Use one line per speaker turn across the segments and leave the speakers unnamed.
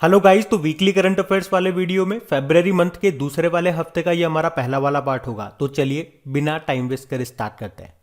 Hello guys, तो weekly current affairs वाले video में फरवरी मंथ के दूसरे वाले हफ्ते का ये हमारा पहला वाला पार्ट होगा। तो चलिए बिना टाइम वेस्ट कर स्टार्ट करते हैं।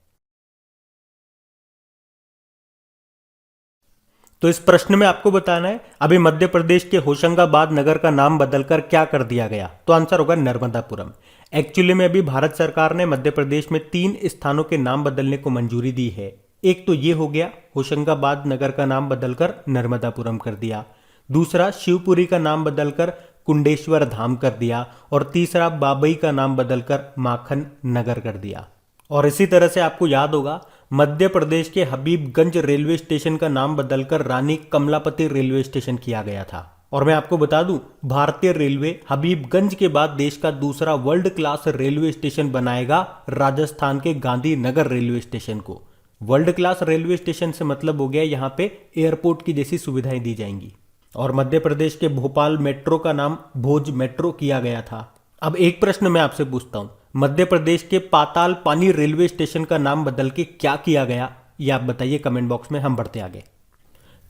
तो इस प्रश्न में आपको बताना है अभी मध्य प्रदेश के होशंगाबाद नगर का नाम बदलकर क्या कर दिया गया। तो आंसर होगा नर्मदापुरम। एक्चुअली में अभी भारत सरकार ने मध्य प्रदेश में 3 स्थानों के नाम बदलने को मंजूरी दी है। एक तो ये हो गया, होशंगाबाद नगर का नाम बदलकर नर्मदापुरम कर दिया। दूसरा, शिवपुरी का नाम बदलकर कुंडेश्वर धाम कर दिया। और तीसरा, बाबई का नाम बदलकर माखन नगर कर दिया। और इसी तरह से आपको याद होगा, मध्य प्रदेश के हबीबगंज रेलवे स्टेशन का नाम बदलकर रानी कमलापति रेलवे स्टेशन किया गया था। और मैं आपको बता दूं, भारतीय रेलवे हबीबगंज के बाद देश का दूसरा वर्ल्ड क्लास रेलवे स्टेशन बनाएगा राजस्थान के गांधीनगर रेलवे स्टेशन को। वर्ल्ड क्लास रेलवे स्टेशन से मतलब हो गया यहाँ पे एयरपोर्ट की जैसी सुविधाएं दी जाएंगी। और मध्य प्रदेश के भोपाल मेट्रो का नाम भोज मेट्रो किया गया था। अब एक प्रश्न मैं आपसे पूछता हूं, मध्य प्रदेश के पाताल पानी रेलवे स्टेशन का नाम बदल के क्या किया गया, ये आप बताइए कमेंट बॉक्स में। हम बढ़ते आगे।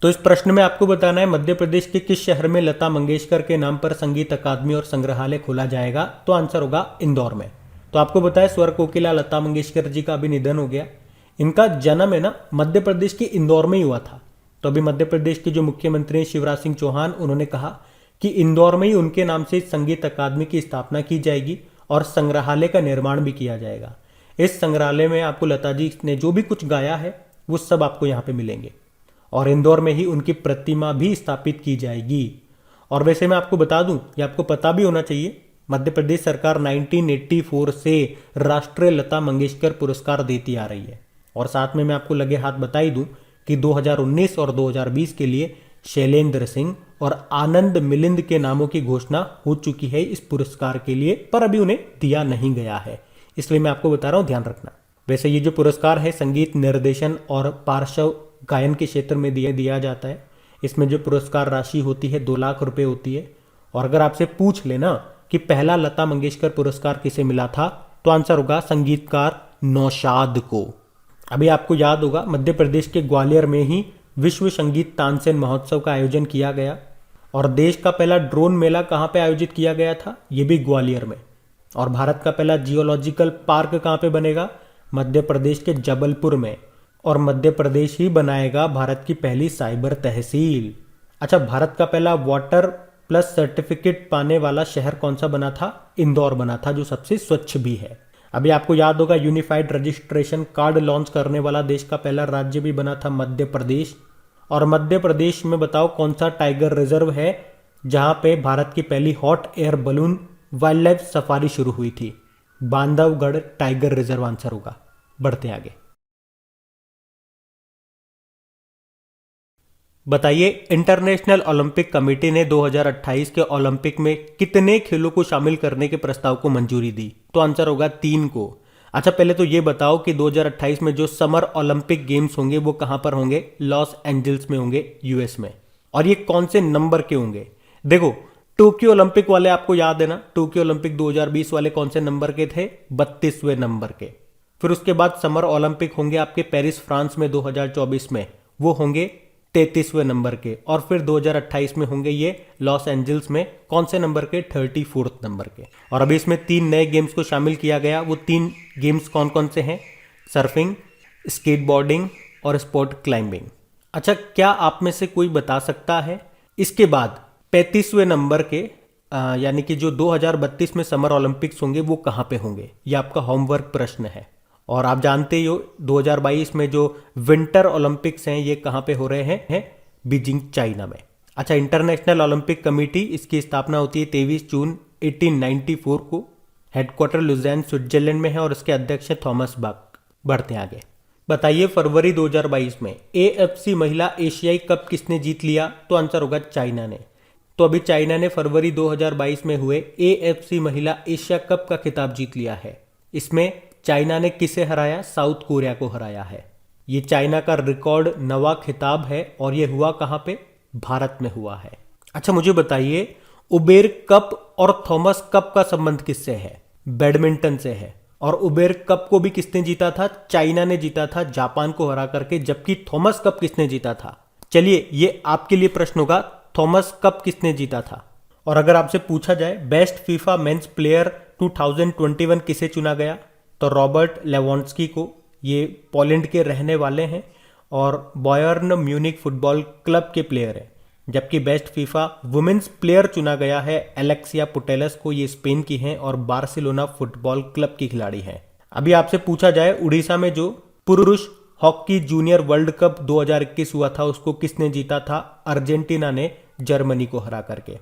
तो इस प्रश्न में आपको बताना है मध्य प्रदेश के किस शहर में लता मंगेशकर के नाम पर संगीत अकादमी और संग्रहालय खोला जाएगा। तो आंसर होगा इंदौर में। तो आपको बताया स्वर कोकिला लता मंगेशकर जी का अभी निधन हो गया। इनका जन्म है ना मध्य प्रदेश के इंदौर में ही हुआ था। तो अभी मध्य प्रदेश के जो मुख्यमंत्री हैं शिवराज सिंह चौहान, उन्होंने कहा कि इंदौर में ही उनके नाम से संगीत अकादमी की स्थापना की जाएगी और संग्रहालय का निर्माण भी किया जाएगा। इस संग्रहालय में आपको लता जी ने जो भी कुछ गाया है वो सब आपको यहाँ पे मिलेंगे। और इंदौर में ही उनकी प्रतिमा भी स्थापित की जाएगी। और वैसे मैं आपको बता दूं, ये आपको पता भी होना चाहिए, मध्य प्रदेश सरकार 1984 से राष्ट्रीय लता मंगेशकर पुरस्कार देती आ रही है। और साथ में मैं आपको लगे हाथ बता ही दूं कि 2019 और 2020 के लिए शैलेंद्र सिंह और आनंद मिलिंद के नामों की घोषणा हो चुकी है इस पुरस्कार के लिए, पर अभी उन्हें दिया नहीं गया है। इसलिए मैं आपको बता रहा हूं, ध्यान रखना। वैसे ये जो पुरस्कार है संगीत निर्देशन और पार्श्व गायन के क्षेत्र में दिया जाता है। इसमें जो पुरस्कार राशि होती है 2 लाख रुपए होती है। और अगर आपसे पूछ लेना कि पहला लता मंगेशकर पुरस्कार किसे मिला था, तो आंसर होगा संगीतकार नौशाद को। अभी आपको याद होगा, मध्य प्रदेश के ग्वालियर में ही विश्व संगीत तानसेन महोत्सव का आयोजन किया गया। और देश का पहला ड्रोन मेला कहाँ पे आयोजित किया गया था, ये भी ग्वालियर में। और भारत का पहला जियोलॉजिकल पार्क कहाँ पे बनेगा, मध्य प्रदेश के जबलपुर में। और मध्य प्रदेश ही बनाएगा भारत की पहली साइबर तहसील। अच्छा, भारत का पहला वाटर प्लस सर्टिफिकेट पाने वाला शहर कौन सा बना था, इंदौर बना था, जो सबसे स्वच्छ भी है। अभी आपको याद होगा, यूनिफाइड रजिस्ट्रेशन कार्ड लॉन्च करने वाला देश का पहला राज्य भी बना था मध्य प्रदेश। और मध्य प्रदेश में बताओ कौन सा टाइगर रिजर्व है जहां पे भारत की पहली hot air balloon wild life safari शुरू हुई थी। बांधवगढ़ टाइगर रिजर्व आंसर होगा। बढ़ते आगे। बताइए, इंटरनेशनल ओलंपिक कमेटी ने 2028 के ओलंपिक में कितने खेलों को शामिल करने के प्रस्ताव को मंजूरी दी। तो आंसर होगा 3 को। अच्छा, पहले तो ये बताओ कि 2028 में जो समर ओलंपिक गेम्स होंगे वो कहां पर होंगे, लॉस एंजल्स में होंगे, यूएस में। और ये कौन से नंबर के होंगे। देखो, टोक्यो ओलंपिक वाले आपको याद है ना, टोक्यो ओलंपिक 2020 वाले कौन से नंबर के थे, 32वें नंबर के। फिर उसके बाद समर ओलंपिक होंगे आपके पेरिस फ्रांस में 2024 में, वो होंगे 33वें नंबर के। और फिर 2028 में होंगे ये लॉस एंजल्स में, कौन से नंबर के, 34th नंबर के। और अभी इसमें 3 नए गेम्स को शामिल किया गया। वो 3 गेम्स कौन कौन से हैं, सर्फिंग, स्केटबोर्डिंग और स्पोर्ट क्लाइंबिंग। अच्छा, क्या आप में से कोई बता सकता है इसके बाद 35वें नंबर के यानी कि जो 2032 में समर ओलंपिक्स होंगे वो कहाँ पे होंगे। ये आपका होमवर्क प्रश्न है। और आप जानते ही हो 2022 में जो विंटर ओलंपिक्स हैं ये कहाँ पे हो रहे हैं, बीजिंग चाइना में। अच्छा, इंटरनेशनल ओलंपिक कमेटी, इसकी स्थापना होती है 23 जून 1894 को। हेडक्वार्टर लुज़ेन स्विट्जरलैंड में है और इसके अध्यक्ष है थॉमस बक। बढ़ते आगे। बताइए, फरवरी 2022 में एएफसी महिला एशियाई कप किसने जीत लिया। तो आंसर होगा चाइना ने। तो अभी चाइना ने फरवरी 2022 में हुए एएफसी महिला एशिया कप का खिताब जीत लिया है। इसमें चाइना ने किसे हराया, साउथ कोरिया को हराया है। ये चाइना का रिकॉर्ड नवा खिताब है और ये हुआ कहां पे, भारत में हुआ है। अच्छा, मुझे बताइए, उबेर कप और थॉमस कप का संबंध किससे है, बैडमिंटन से है। और उबेर कप को भी किसने जीता था, चाइना ने जीता था जापान को हरा करके। जबकि थॉमस कप किसने जीता था। चलिए, ये आपके लिए प्रश्न होगा थॉमस कप किसने जीता था? और अगर आपसे पूछा जाए बेस्ट फीफा मेंस प्लेयर 2021 किसे चुना गया, तो रॉबर्ट लेवांडोव्स्की को। ये पोलैंड के रहने वाले हैं और बायर्न म्यूनिख फुटबॉल क्लब के प्लेयर हैं। जबकि बेस्ट फीफा वुमेन्स प्लेयर चुना गया है एलेक्सिया पुटेलस को। ये स्पेन की हैं और बार्सिलोना फुटबॉल क्लब की खिलाड़ी हैं। अभी आपसे पूछा जाए उड़ीसा में जो पुरुष हॉकी जूनियर वर्ल्ड कप 2021 हुआ था उसको किसने जीता था? अर्जेंटीना ने जर्मनी को हरा करके।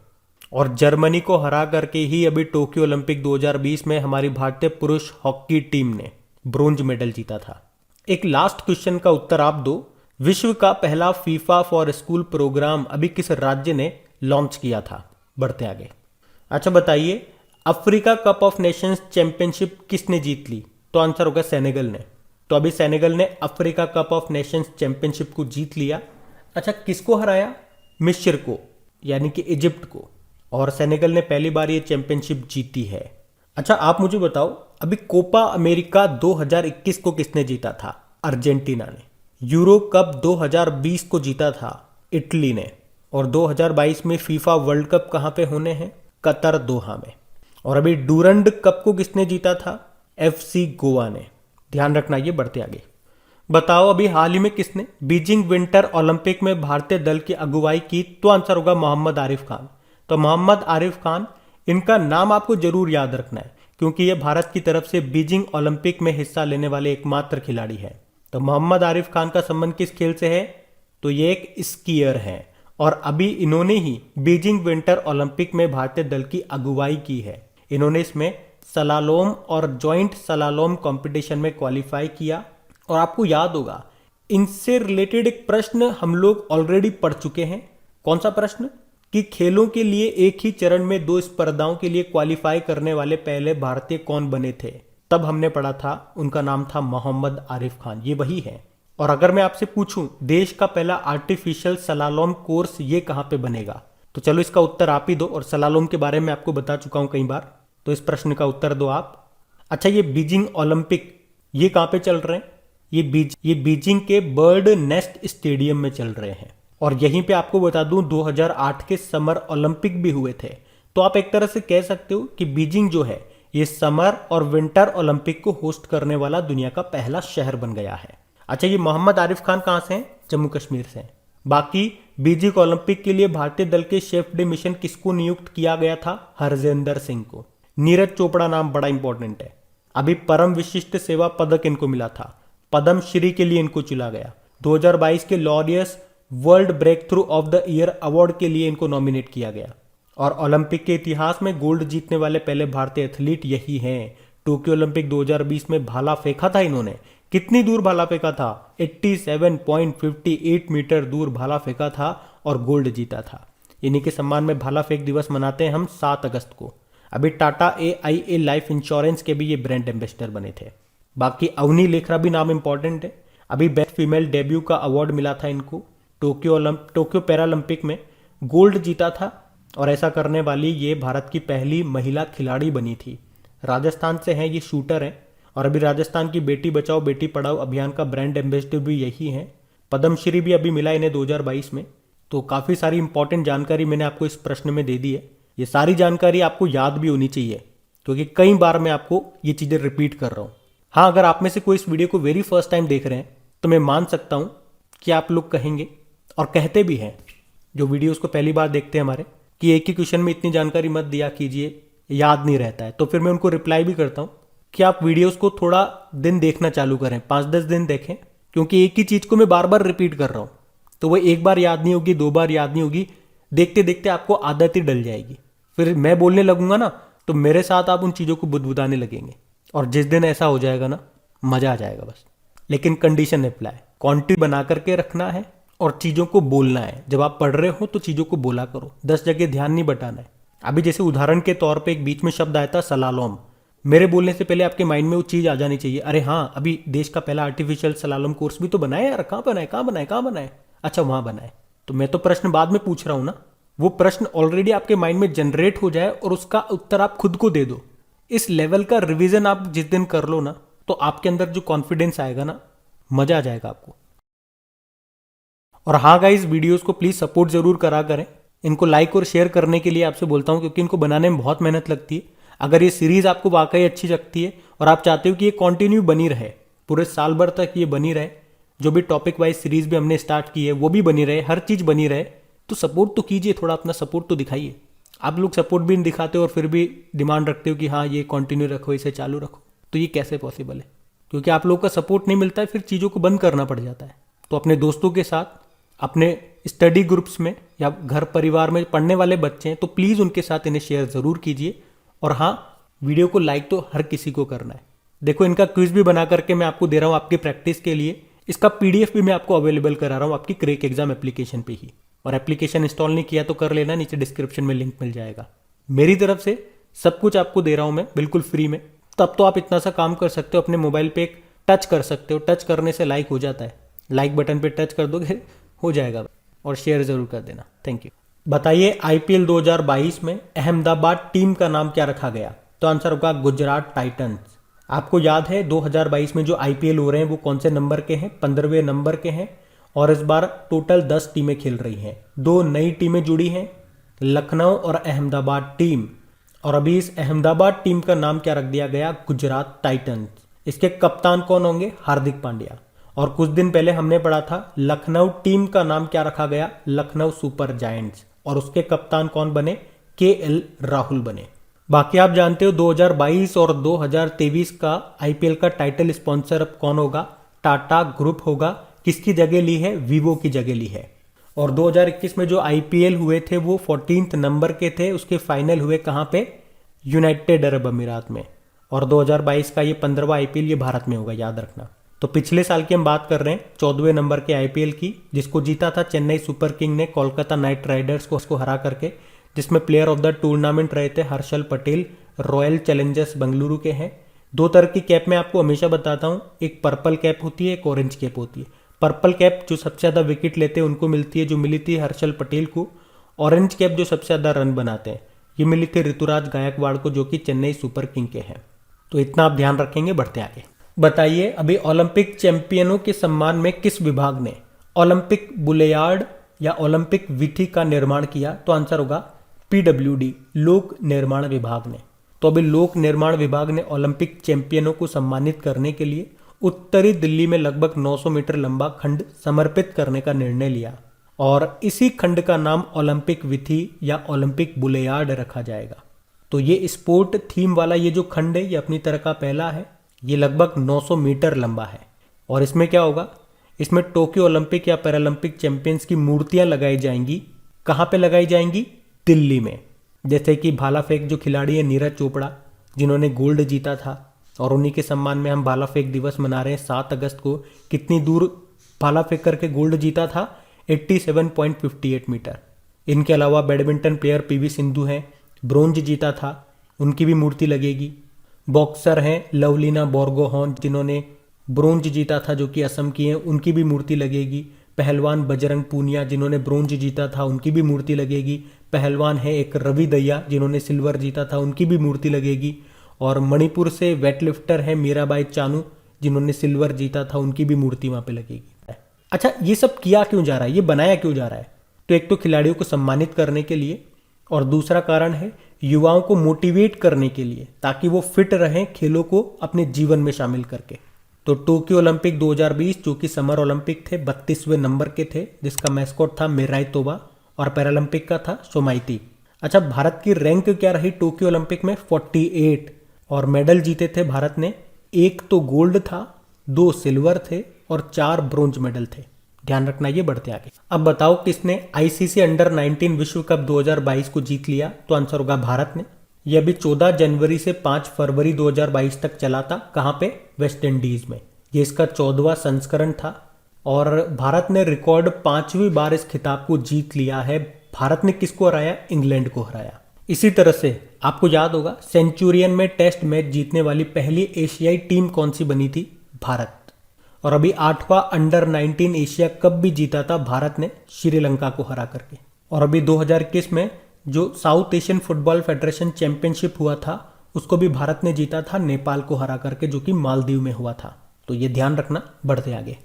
और जर्मनी को हरा करके ही अभी टोक्यो ओलंपिक 2020 में हमारी भारतीय पुरुष हॉकी टीम ने ब्रोंज मेडल जीता था। एक लास्ट क्वेश्चन का उत्तर आप दो। विश्व का पहला फीफा फॉर स्कूल प्रोग्राम अभी किस राज्य ने लॉन्च किया था? बढ़ते आगे। अच्छा बताइए, Africa cup of Nations championship किसने जीत ली? तो आंसर होगा सेनेगल ने। तो अभी सेनेगल ने Africa cup of Nations championship को जीत लिया। अच्छा, किसको हराया? मिस्र को, यानी कि इजिप्ट को। और सेनेगल ने पहली बार ये चैंपियनशिप जीती है। अच्छा, आप मुझे बताओ, अभी कोपा अमेरिका 2021 को किसने जीता था? अर्जेंटीना ने। यूरो कप 2020 को जीता था इटली ने। और 2022 में फीफा वर्ल्ड कप कहाँ पे होने हैं? कतर, दोहा में। और अभी डूरंड कप को किसने जीता था? FC गोवा ने। ध्यान रखना, ये बढ़ते आगे। बताओ, अभी हाल ही में किसने बीजिंग विंटर ओलंपिक में भारतीय दल की अगुवाई की? तो आंसर होगा मोहम्मद आरिफ खान। तो मोहम्मद आरिफ खान, इनका नाम आपको जरूर याद रखना है क्योंकि ये भारत की तरफ से बीजिंग ओलंपिक में हिस्सा लेने वाले एकमात्र खिलाड़ी हैं। तो मोहम्मद आरिफ खान का संबंध किस खेल से है? तो ये एक स्कीयर है और अभी इन्होंने ही बीजिंग विंटर ओलंपिक में भारतीय दल की अगुवाई की है। इन्होंने इसमें सलालोम और जॉइंट सलालोम कंपटीशन में क्वालिफाई किया। और आपको याद होगा, इनसे रिलेटेड एक प्रश्न हम लोग ऑलरेडी पढ़ चुके हैं। कौन सा प्रश्न? कि खेलों के लिए एक ही चरण में 2 स्पर्धाओं के लिए क्वालिफाई करने वाले पहले भारतीय कौन बने थे? तब हमने पढ़ा था, उनका नाम था मोहम्मद आरिफ खान। ये वही है। और अगर मैं आपसे पूछूं देश का पहला आर्टिफिशियल सलालोम कोर्स ये कहां पे बनेगा? तो चलो इसका उत्तर आप ही दो। और सलालोम के बारे में आपको बता चुका हूं कई बार, तो इस प्रश्न का उत्तर दो आप। अच्छा, ये बीजिंग ओलंपिक ये कहां पे चल रहे हैं? ये बीजिंग के बर्ड नेस्ट स्टेडियम में चल रहे हैं। और यहीं पे आपको बता दूं 2008 के समर ओलंपिक भी हुए थे। तो आप एक तरह से कह सकते हो कि बीजिंग जो है ये समर और विंटर ओलंपिक को होस्ट करने वाला दुनिया का पहला शहर बन गया है। अच्छा, ये मोहम्मद आरिफ खान कहां से हैं? जम्मू कश्मीर से हैं। बाकी बीजिंग ओलंपिक के लिए भारतीय दल के शेफ डे मिशन किसको नियुक्त किया गया था? हरजिंदर सिंह को। नीरज चोपड़ा नाम बड़ा इंपॉर्टेंट है। अभी परम विशिष्ट सेवा पदक इनको मिला था। पद्म श्री के लिए इनको चुना गया। 2022 के Laureus world breakthrough of the year award के लिए इनको नॉमिनेट किया गया। और ओलंपिक के इतिहास में गोल्ड जीतने वाले पहले भारतीय एथलीट यही हैं। टोक्यो ओलंपिक 2020 में भाला फेंका था इन्होंने। कितनी दूर भाला फेंका था? 87.58 मीटर दूर भाला फेंका था और गोल्ड जीता था। इन्हीं के सम्मान में भाला फेंक दिवस मनाते हैं हम 7 अगस्त को। अभी टाटा AIA लाइफ इंश्योरेंस के भी ये ब्रांड एम्बेसडर बने थे। बाकी अवनी लेखरा भी नाम इंपॉर्टेंट है। अभी बेस्ट फीमेल डेब्यू का अवार्ड मिला था इनको। टोक्यो पैरालंपिक में गोल्ड जीता था और ऐसा करने वाली ये भारत की पहली महिला खिलाड़ी बनी थी। राजस्थान से हैं, ये शूटर हैं। और अभी राजस्थान की बेटी बचाओ बेटी पढ़ाओ अभियान का ब्रांड एम्बेसडर भी यही हैं। पद्मश्री भी अभी मिला इन्हें 2022 में। तो काफ़ी सारी इंपॉर्टेंट जानकारी मैंने आपको इस प्रश्न में दे दी है। ये सारी जानकारी आपको याद भी होनी चाहिए क्योंकि कई बार मैं आपको ये चीज़ें रिपीट कर रहा हूँ। हाँ, अगर आप में से कोई इस वीडियो को वेरी फर्स्ट टाइम देख रहे हैं तो मैं मान सकता हूँ कि आप लोग कहेंगे और कहते भी हैं, जो वीडियोस को पहली बार देखते हैं हमारे, कि एक ही क्वेश्चन में इतनी जानकारी मत दिया कीजिए, याद नहीं रहता है। तो फिर मैं उनको रिप्लाई भी करता हूँ कि आप वीडियोस को थोड़ा दिन देखना चालू करें, 5-10 दिन देखें, क्योंकि एक ही चीज़ को मैं बार बार रिपीट कर रहा हूँ तो वो एक बार याद नहीं होगी, 2 बार याद नहीं होगी, देखते देखते आपको आदत ही डल जाएगी। फिर मैं बोलने लगूंगा ना तो मेरे साथ आप उन चीज़ों को बुदबुदाने लगेंगे और जिस दिन ऐसा हो जाएगा ना, मज़ा आ जाएगा बस। लेकिन कंडीशन अप्लाई, क्वांटिटी बना करके रखना है और चीज़ों को बोलना है। जब आप पढ़ रहे हो तो चीज़ों को बोला करो, 10 जगह ध्यान नहीं बटाना है। अभी जैसे उदाहरण के तौर पे एक बीच में शब्द आया था सलालोम, मेरे बोलने से पहले आपके माइंड में वो चीज़ आ जानी चाहिए, अरे हाँ अभी देश का पहला आर्टिफिशियल सलालोम कोर्स भी तो बनाया यार, कहाँ बनाए कहाँ बनाए कहाँ बनाए, अच्छा वहाँ बनाए। तो मैं तो प्रश्न बाद में पूछ रहा हूँ ना, वो प्रश्न ऑलरेडी आपके माइंड में जनरेट हो जाए और उसका उत्तर आप खुद को दे दो। इस लेवल का रिवीजन आप जिस दिन कर लो ना, तो आपके अंदर जो कॉन्फिडेंस आएगा ना, मजा आ जाएगा आपको। और हाँ गाइस, वीडियोस को प्लीज सपोर्ट जरूर करा करें। इनको लाइक और शेयर करने के लिए आपसे बोलता हूँ, क्योंकि इनको बनाने में बहुत मेहनत लगती है। अगर ये सीरीज आपको वाकई अच्छी लगती है और आप चाहते हो कि ये कंटिन्यू बनी रहे, पूरे साल भर तक ये बनी रहे, जो भी टॉपिक वाइज सीरीज भी हमने स्टार्ट की है वो भी बनी रहे, हर चीज़ बनी रहे, तो सपोर्ट तो कीजिए, थोड़ा अपना सपोर्ट तो दिखाइए। आप लोग सपोर्ट भी नहीं दिखाते हो और फिर भी डिमांड रखते हो कि हाँ ये कंटिन्यू रखो, इसे चालू रखो, तो ये कैसे पॉसिबल है? क्योंकि आप लोगों का सपोर्ट नहीं मिलता है, फिर चीज़ों को बंद करना पड़ जाता है। तो अपने दोस्तों के साथ, अपने स्टडी ग्रुप्स में या घर परिवार में पढ़ने वाले बच्चे हैं तो प्लीज़ उनके साथ इन्हें शेयर ज़रूर कीजिए। और हाँ, वीडियो को लाइक तो हर किसी को करना है। देखो, इनका क्विज भी बना करके मैं आपको दे रहा हूँ आपकी प्रैक्टिस के लिए। इसका पीडीएफ भी मैं आपको अवेलेबल करा रहा हूँ आपकी क्रैक एग्जाम एप्लीकेशन पे ही। और एप्लीकेशन इंस्टॉल नहीं किया तो कर लेना, नीचे डिस्क्रिप्शन में लिंक मिल जाएगा। मेरी तरफ से सब कुछ आपको दे रहा हूँ मैं बिल्कुल फ्री में। तब तो आप इतना सा काम कर सकते हो, अपने मोबाइल पे एक टच कर सकते हो, टच करने से लाइक हो जाता है, लाइक बटन पे टच कर दोगे हो जाएगा। और शेयर जरूर कर देना। Thank you. बताइए, आईपीएल 2022 में अहमदाबाद टीम का नाम क्या रखा गया? तो आंसर होगा गुजरात टाइटंस। आपको याद है 2022 में जो आईपीएल हो रहे हैं वो कौन से नंबर के हैं? 15वें नंबर के हैं। और इस बार टोटल 10 टीमें खेल रही हैं, 2 नई टीमें जुड़ी हैं, लखनऊ और अहमदाबाद टीम। और अभी इस अहमदाबाद टीम का नाम क्या रख दिया गया? गुजरात टाइटंस। इसके कप्तान कौन होंगे? हार्दिक पांड्या। और कुछ दिन पहले हमने पढ़ा था लखनऊ टीम का नाम क्या रखा गया? Lucknow super giants. और उसके कप्तान कौन बने? केएल राहुल बने। बाकी आप जानते हो 2022 और 2023 का आईपीएल का टाइटल स्पॉन्सर अब कौन होगा? टाटा ग्रुप होगा। किसकी जगह ली है? वीवो की जगह ली है। और 2021 में जो आईपीएल हुए थे वो 14th नंबर के थे, उसके फाइनल हुए कहाँ पे? यूनाइटेड अरब अमीरात में। और 2022 का ये 15वां आईपीएल ये भारत में होगा, याद रखना। तो पिछले साल की हम बात कर रहे हैं 14वें नंबर के आईपीएल की, जिसको जीता था चेन्नई सुपर किंग ने कोलकाता नाइट राइडर्स को उसको हरा करके, जिसमें प्लेयर ऑफ द टूर्नामेंट रहे थे हर्षल पटेल, रॉयल चैलेंजर्स बेंगलुरु के हैं। 2 तरह की कैप मैं आपको हमेशा बताता हूँ, एक पर्पल कैप होती है, एक ऑरेंज कैप होती है। पर्पल कैप जो सबसे ज़्यादा विकेट लेते हैं उनको मिलती है, जो मिली थी हर्षल पटेल को। ऑरेंज कैप जो सबसे ज़्यादा रन बनाते हैं, ये मिली थी ऋतुराज गायकवाड़ को, जो कि चेन्नई सुपर किंग के हैं। तो इतना आप ध्यान रखेंगे। बढ़ते आगे। बताइए, अभी ओलंपिक चैंपियनों के सम्मान में किस विभाग ने ओलंपिक बुलेयार्ड या ओलंपिक विथी का निर्माण किया? तो आंसर होगा पीडब्ल्यूडी, लोक निर्माण विभाग ने। तो अभी लोक निर्माण विभाग ने ओलंपिक चैंपियनों को सम्मानित करने के लिए उत्तरी दिल्ली में लगभग 900 मीटर लंबा खंड समर्पित करने का निर्णय लिया। और इसी खंड का नाम ओलंपिक विथी या ओलंपिक बुलेयार्ड रखा जाएगा। तो ये स्पोर्ट थीम वाला ये जो खंड है, ये अपनी तरह का पहला है। ये लगभग 900 मीटर लंबा है। और इसमें क्या होगा? इसमें टोक्यो ओलंपिक या पैरालंपिक चैंपियंस की मूर्तियां लगाई जाएंगी। कहाँ पे लगाई जाएंगी? दिल्ली में। जैसे कि भाला फेंक जो खिलाड़ी है नीरज चोपड़ा, जिन्होंने गोल्ड जीता था, और उन्हीं के सम्मान में हम भाला फेंक दिवस मना रहे हैं 7 अगस्त को। कितनी दूर भाला फेंक करके गोल्ड जीता था? 87.58 मीटर। इनके अलावा बैडमिंटन प्लेयर पीवी सिंधु हैं, ब्रोंज जीता था, उनकी भी मूर्ति लगेगी। बॉक्सर हैं लवलीना बोर्गोहन, जिन्होंने ब्रोंज जीता था, जो कि असम की हैं, उनकी भी मूर्ति लगेगी। पहलवान बजरंग पूनिया, जिन्होंने ब्रोंज जीता था, उनकी भी मूर्ति लगेगी। पहलवान है एक रवि दहिया, जिन्होंने सिल्वर जीता था, उनकी भी मूर्ति लगेगी। और मणिपुर से वेटलिफ्टर है मीराबाई चानू, जिन्होंने सिल्वर जीता था, उनकी भी मूर्ति वहाँ पे लगेगी। अच्छा, ये सब किया क्यों जा रहा है? ये बनाया क्यों जा रहा है? तो एक तो खिलाड़ियों को सम्मानित करने के लिए, और दूसरा कारण है युवाओं को मोटिवेट करने के लिए, ताकि वो फिट रहें खेलों को अपने जीवन में शामिल करके। तो टोक्यो ओलंपिक 2020 जो कि समर ओलंपिक थे, 32वें नंबर के थे, जिसका मैस्कॉट था मिराई तोबा, और पैरालंपिक का था सोमाइती। अच्छा, भारत की रैंक क्या रही टोक्यो ओलंपिक में? 48। और मेडल जीते थे भारत ने, 1 तो गोल्ड था, 2 सिल्वर थे और 4 ब्रोंज मेडल थे। ध्यान रखना। ये बढ़ते आगे। अब बताओ किसने आईसीसी अंडर 19 विश्व कप 2022 को जीत लिया? तो आंसर होगा भारत ने। यह अभी 14 जनवरी से 5 फरवरी 2022 तक चला था। कहाँ पे? वेस्ट इंडीज में। ये इसका 14वां संस्करण था। और भारत ने रिकॉर्ड 5वीं बार इस खिताब को जीत लिया है। भारत ने किसको हराया? इंग्लैंड को हराया। इसी तरह से आपको याद होगा सेंचुरियन में टेस्ट मैच जीतने वाली पहली एशियाई टीम कौन सी बनी थी? भारत। और अभी 8वां अंडर 19 एशिया कप भी जीता था भारत ने, श्रीलंका को हरा करके। और अभी 2021 में जो south Asian football federation championship हुआ था, उसको भी भारत ने जीता था नेपाल को हरा करके, जो कि मालदीव में हुआ था। तो ये ध्यान रखना। बढ़ते आगे।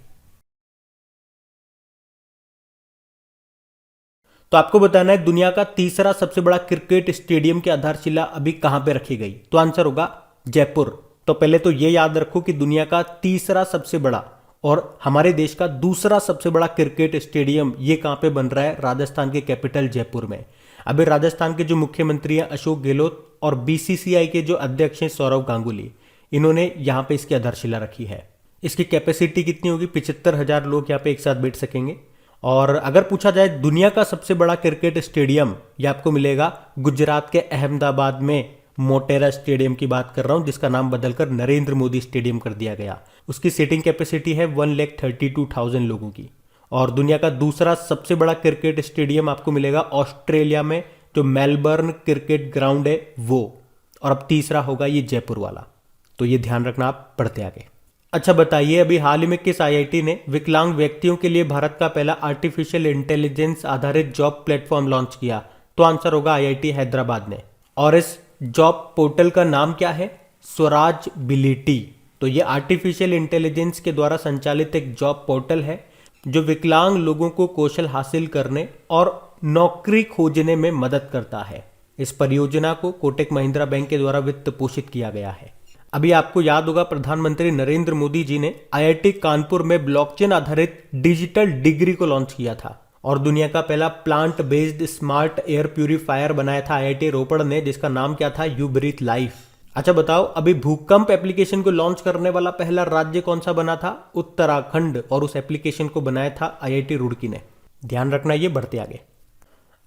तो आपको बताना है दुनिया का तीसरा सबसे बड़ा क्रिकेट स्टेडियम की आधारशिला अभी कहां पे रखी गई। तो आंसर होगा जयपुर। तो पहले तो ये याद रखो कि दुनिया का तीसरा सबसे बड़ा और हमारे देश का दूसरा सबसे बड़ा क्रिकेट स्टेडियम ये कहां पे बन रहा है, राजस्थान के कैपिटल जयपुर में। अभी राजस्थान के जो मुख्यमंत्री हैं अशोक गहलोत और बीसीसीआई के जो अध्यक्ष हैं सौरव गांगुली, इन्होंने यहां पे इसकी आधारशिला रखी है। इसकी कैपेसिटी कितनी होगी, 75,000 लोग यहाँ पे एक साथ बैठ सकेंगे। और अगर पूछा जाए दुनिया का सबसे बड़ा क्रिकेट स्टेडियम, ये आपको मिलेगा गुजरात के अहमदाबाद में मोटेरा स्टेडियम की बात कर रहा हूं, जिसका नाम बदलकर नरेंद्र मोदी स्टेडियम कर दिया गया। उसकी सीटिंग कैपेसिटी है 1,32,000 लोगों की। और दुनिया का दूसरा सबसे बड़ा क्रिकेट स्टेडियम आपको मिलेगा ऑस्ट्रेलिया में, जो मेलबर्न क्रिकेट ग्राउंड है वो। और अब तीसरा होगा ये जयपुर वाला। तो ये ध्यान रखना आप पढ़ते आगे। अच्छा बताइए, अभी हाल ही में किस आईआईटी ने विकलांग व्यक्तियों के लिए भारत का पहला आर्टिफिशियल इंटेलिजेंस आधारित जॉब प्लेटफॉर्म लॉन्च किया। तो आंसर होगा आईआईटी हैदराबाद ने। और इस जॉब पोर्टल का नाम क्या है, स्वराज बिलिटी। तो ये आर्टिफिशियल इंटेलिजेंस के द्वारा संचालित एक जॉब पोर्टल है जो विकलांग लोगों को कौशल हासिल करने और नौकरी खोजने में मदद करता है। इस परियोजना को कोटक महिंद्रा बैंक के द्वारा वित्त पोषित किया गया है। अभी आपको याद होगा प्रधानमंत्री नरेंद्र मोदी जी ने आईआईटी कानपुर में ब्लॉकचेन आधारित डिजिटल डिग्री को लॉन्च किया था और दुनिया का पहला plant based smart air purifier बनाया था आईआईटी रोपड़ ने, जिसका नाम क्या था, यू ब्रीथ लाइफ। अच्छा बताओ, अभी भूकंप एप्लीकेशन को लॉन्च करने वाला पहला राज्य कौन सा बना था, उत्तराखंड। और उस एप्लीकेशन को बनाया था आईआईटी रुड़की ने। ध्यान रखना, ये बढ़ते आगे।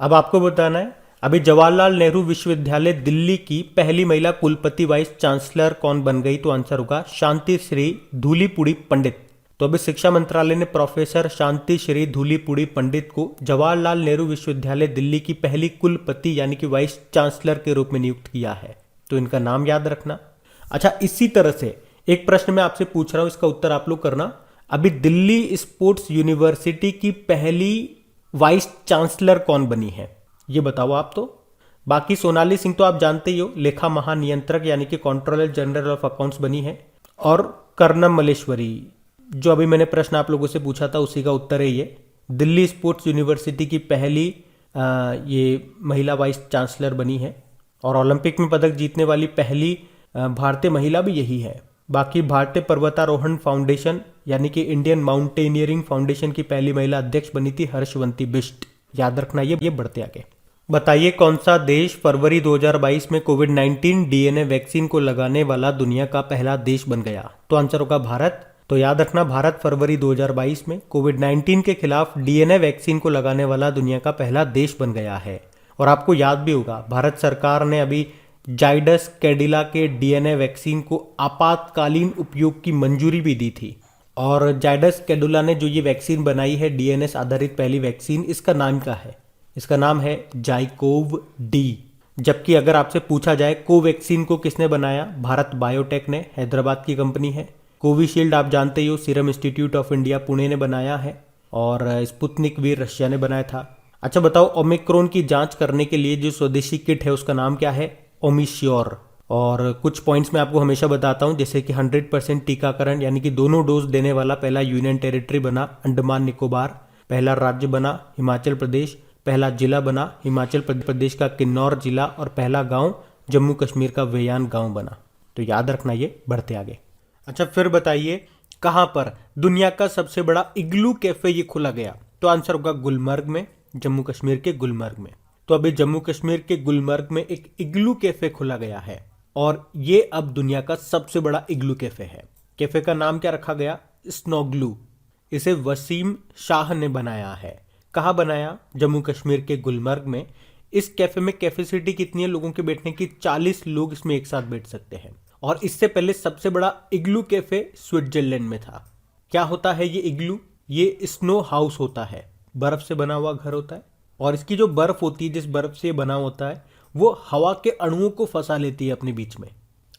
अब आपको बताना है अभी जवाहरलाल नेहरू विश्वविद्यालय दिल्ली की पहली महिला कुलपति वाइस चांसलर कौन बन गई। तो आंसर होगा शांति श्री धूलीपुड़ी पंडित। तो अभी शिक्षा मंत्रालय ने प्रोफेसर शांति श्री धूलीपुड़ी पंडित को जवाहरलाल नेहरू विश्वविद्यालय दिल्ली की पहली कुलपति यानी कि वाइस चांसलर के रूप में नियुक्त किया है। तो इनका नाम याद रखना। अच्छा, इसी तरह से एक प्रश्न मैं आपसे पूछ रहा हूं, इसका उत्तर आप लोग करना। अभी दिल्ली स्पोर्ट्स यूनिवर्सिटी की पहली वाइस चांसलर कौन बनी है, ये बताओ आप। तो बाकी सोनाली सिंह तो आप जानते ही हो, लेखा महानियंत्रक यानी कि कंट्रोलर जनरल ऑफ अकाउंट्स बनी है। और कर्णम मल्लेश्वरी, जो अभी मैंने प्रश्न आप लोगों से पूछा था उसी का उत्तर है ये। दिल्ली स्पोर्ट्स यूनिवर्सिटी की पहली ये महिला वाइस चांसलर बनी है। और ओलंपिक में पदक जीतने वाली पहली भारतीय महिला भी यही है। बाकी भारतीय पर्वतारोहण फाउंडेशन यानी कि इंडियन माउंटेनियरिंग फाउंडेशन की पहली महिला अध्यक्ष बनी थी हर्षवंती बिष्ट। याद रखना, ये बढ़ते आगे। बताइए कौन सा देश फरवरी 2022 में कोविड-19 डीएनए वैक्सीन को लगाने वाला दुनिया का पहला देश बन गया। तो आंसर होगा भारत। तो याद रखना, भारत फरवरी 2022 में कोविड-19 के खिलाफ डीएनए वैक्सीन को लगाने वाला दुनिया का पहला देश बन गया है। और आपको याद भी होगा भारत सरकार ने अभी जाइडस कैडिला के डीएनए वैक्सीन को आपातकालीन उपयोग की मंजूरी भी दी थी। और जाइडस कैडिला ने जो ये वैक्सीन बनाई है डीएनएस आधारित पहली वैक्सीन, इसका नाम क्या है, इसका नाम है जाइकोव डी। जबकि अगर आपसे पूछा जाए कोवैक्सीन को किसने बनाया, भारत बायोटेक ने, हैदराबाद की कंपनी है। कोविशील्ड आप जानते ही हो, serum institute of India Pune ने बनाया है। और स्पुतनिक वी रशिया ने बनाया था। अच्छा बताओ, ओमिक्रॉन की जांच करने के लिए जो स्वदेशी किट है उसका नाम क्या है, ओमिश्योर। और कुछ पॉइंट्स मैं आपको हमेशा बताता हूं, जैसे कि 100% टीकाकरण यानी कि दोनों डोज देने वाला पहला यूनियन टेरिटरी बना अंडमान निकोबार, पहला राज्य बना हिमाचल प्रदेश, पहला जिला बना हिमाचल प्रदेश का किन्नौर जिला, और पहला गांव जम्मू कश्मीर का वेयान गांव बना। तो याद रखना, ये बढ़ते आगे। अच्छा फिर बताइए कहां पर दुनिया का सबसे बड़ा इग्लू कैफे ये खुला गया। तो आंसर होगा गुलमर्ग में, जम्मू कश्मीर के गुलमर्ग में। तो अभी जम्मू कश्मीर के गुलमर्ग में एक इग्लू कैफे खुला गया है और ये अब दुनिया का सबसे बड़ा इग्लू कैफे है। कैफे का नाम क्या रखा गया, स्नोग्लू। इसे वसीम शाह ने बनाया है। कहाँ बनाया, जम्मू कश्मीर के गुलमर्ग में। इस कैफे में कैपेसिटी कितनी है लोगों के बैठने की, 40 लोग इसमें एक साथ बैठ सकते हैं। और इससे पहले सबसे बड़ा इग्लू कैफे स्विट्जरलैंड में था। क्या होता है ये इग्लू, ये स्नो हाउस होता है, बर्फ से बना हुआ घर होता है। और इसकी जो बर्फ होती है, जिस बर्फ से बना होता है, वो हवा के अणुओं को फंसा लेती है अपने बीच में,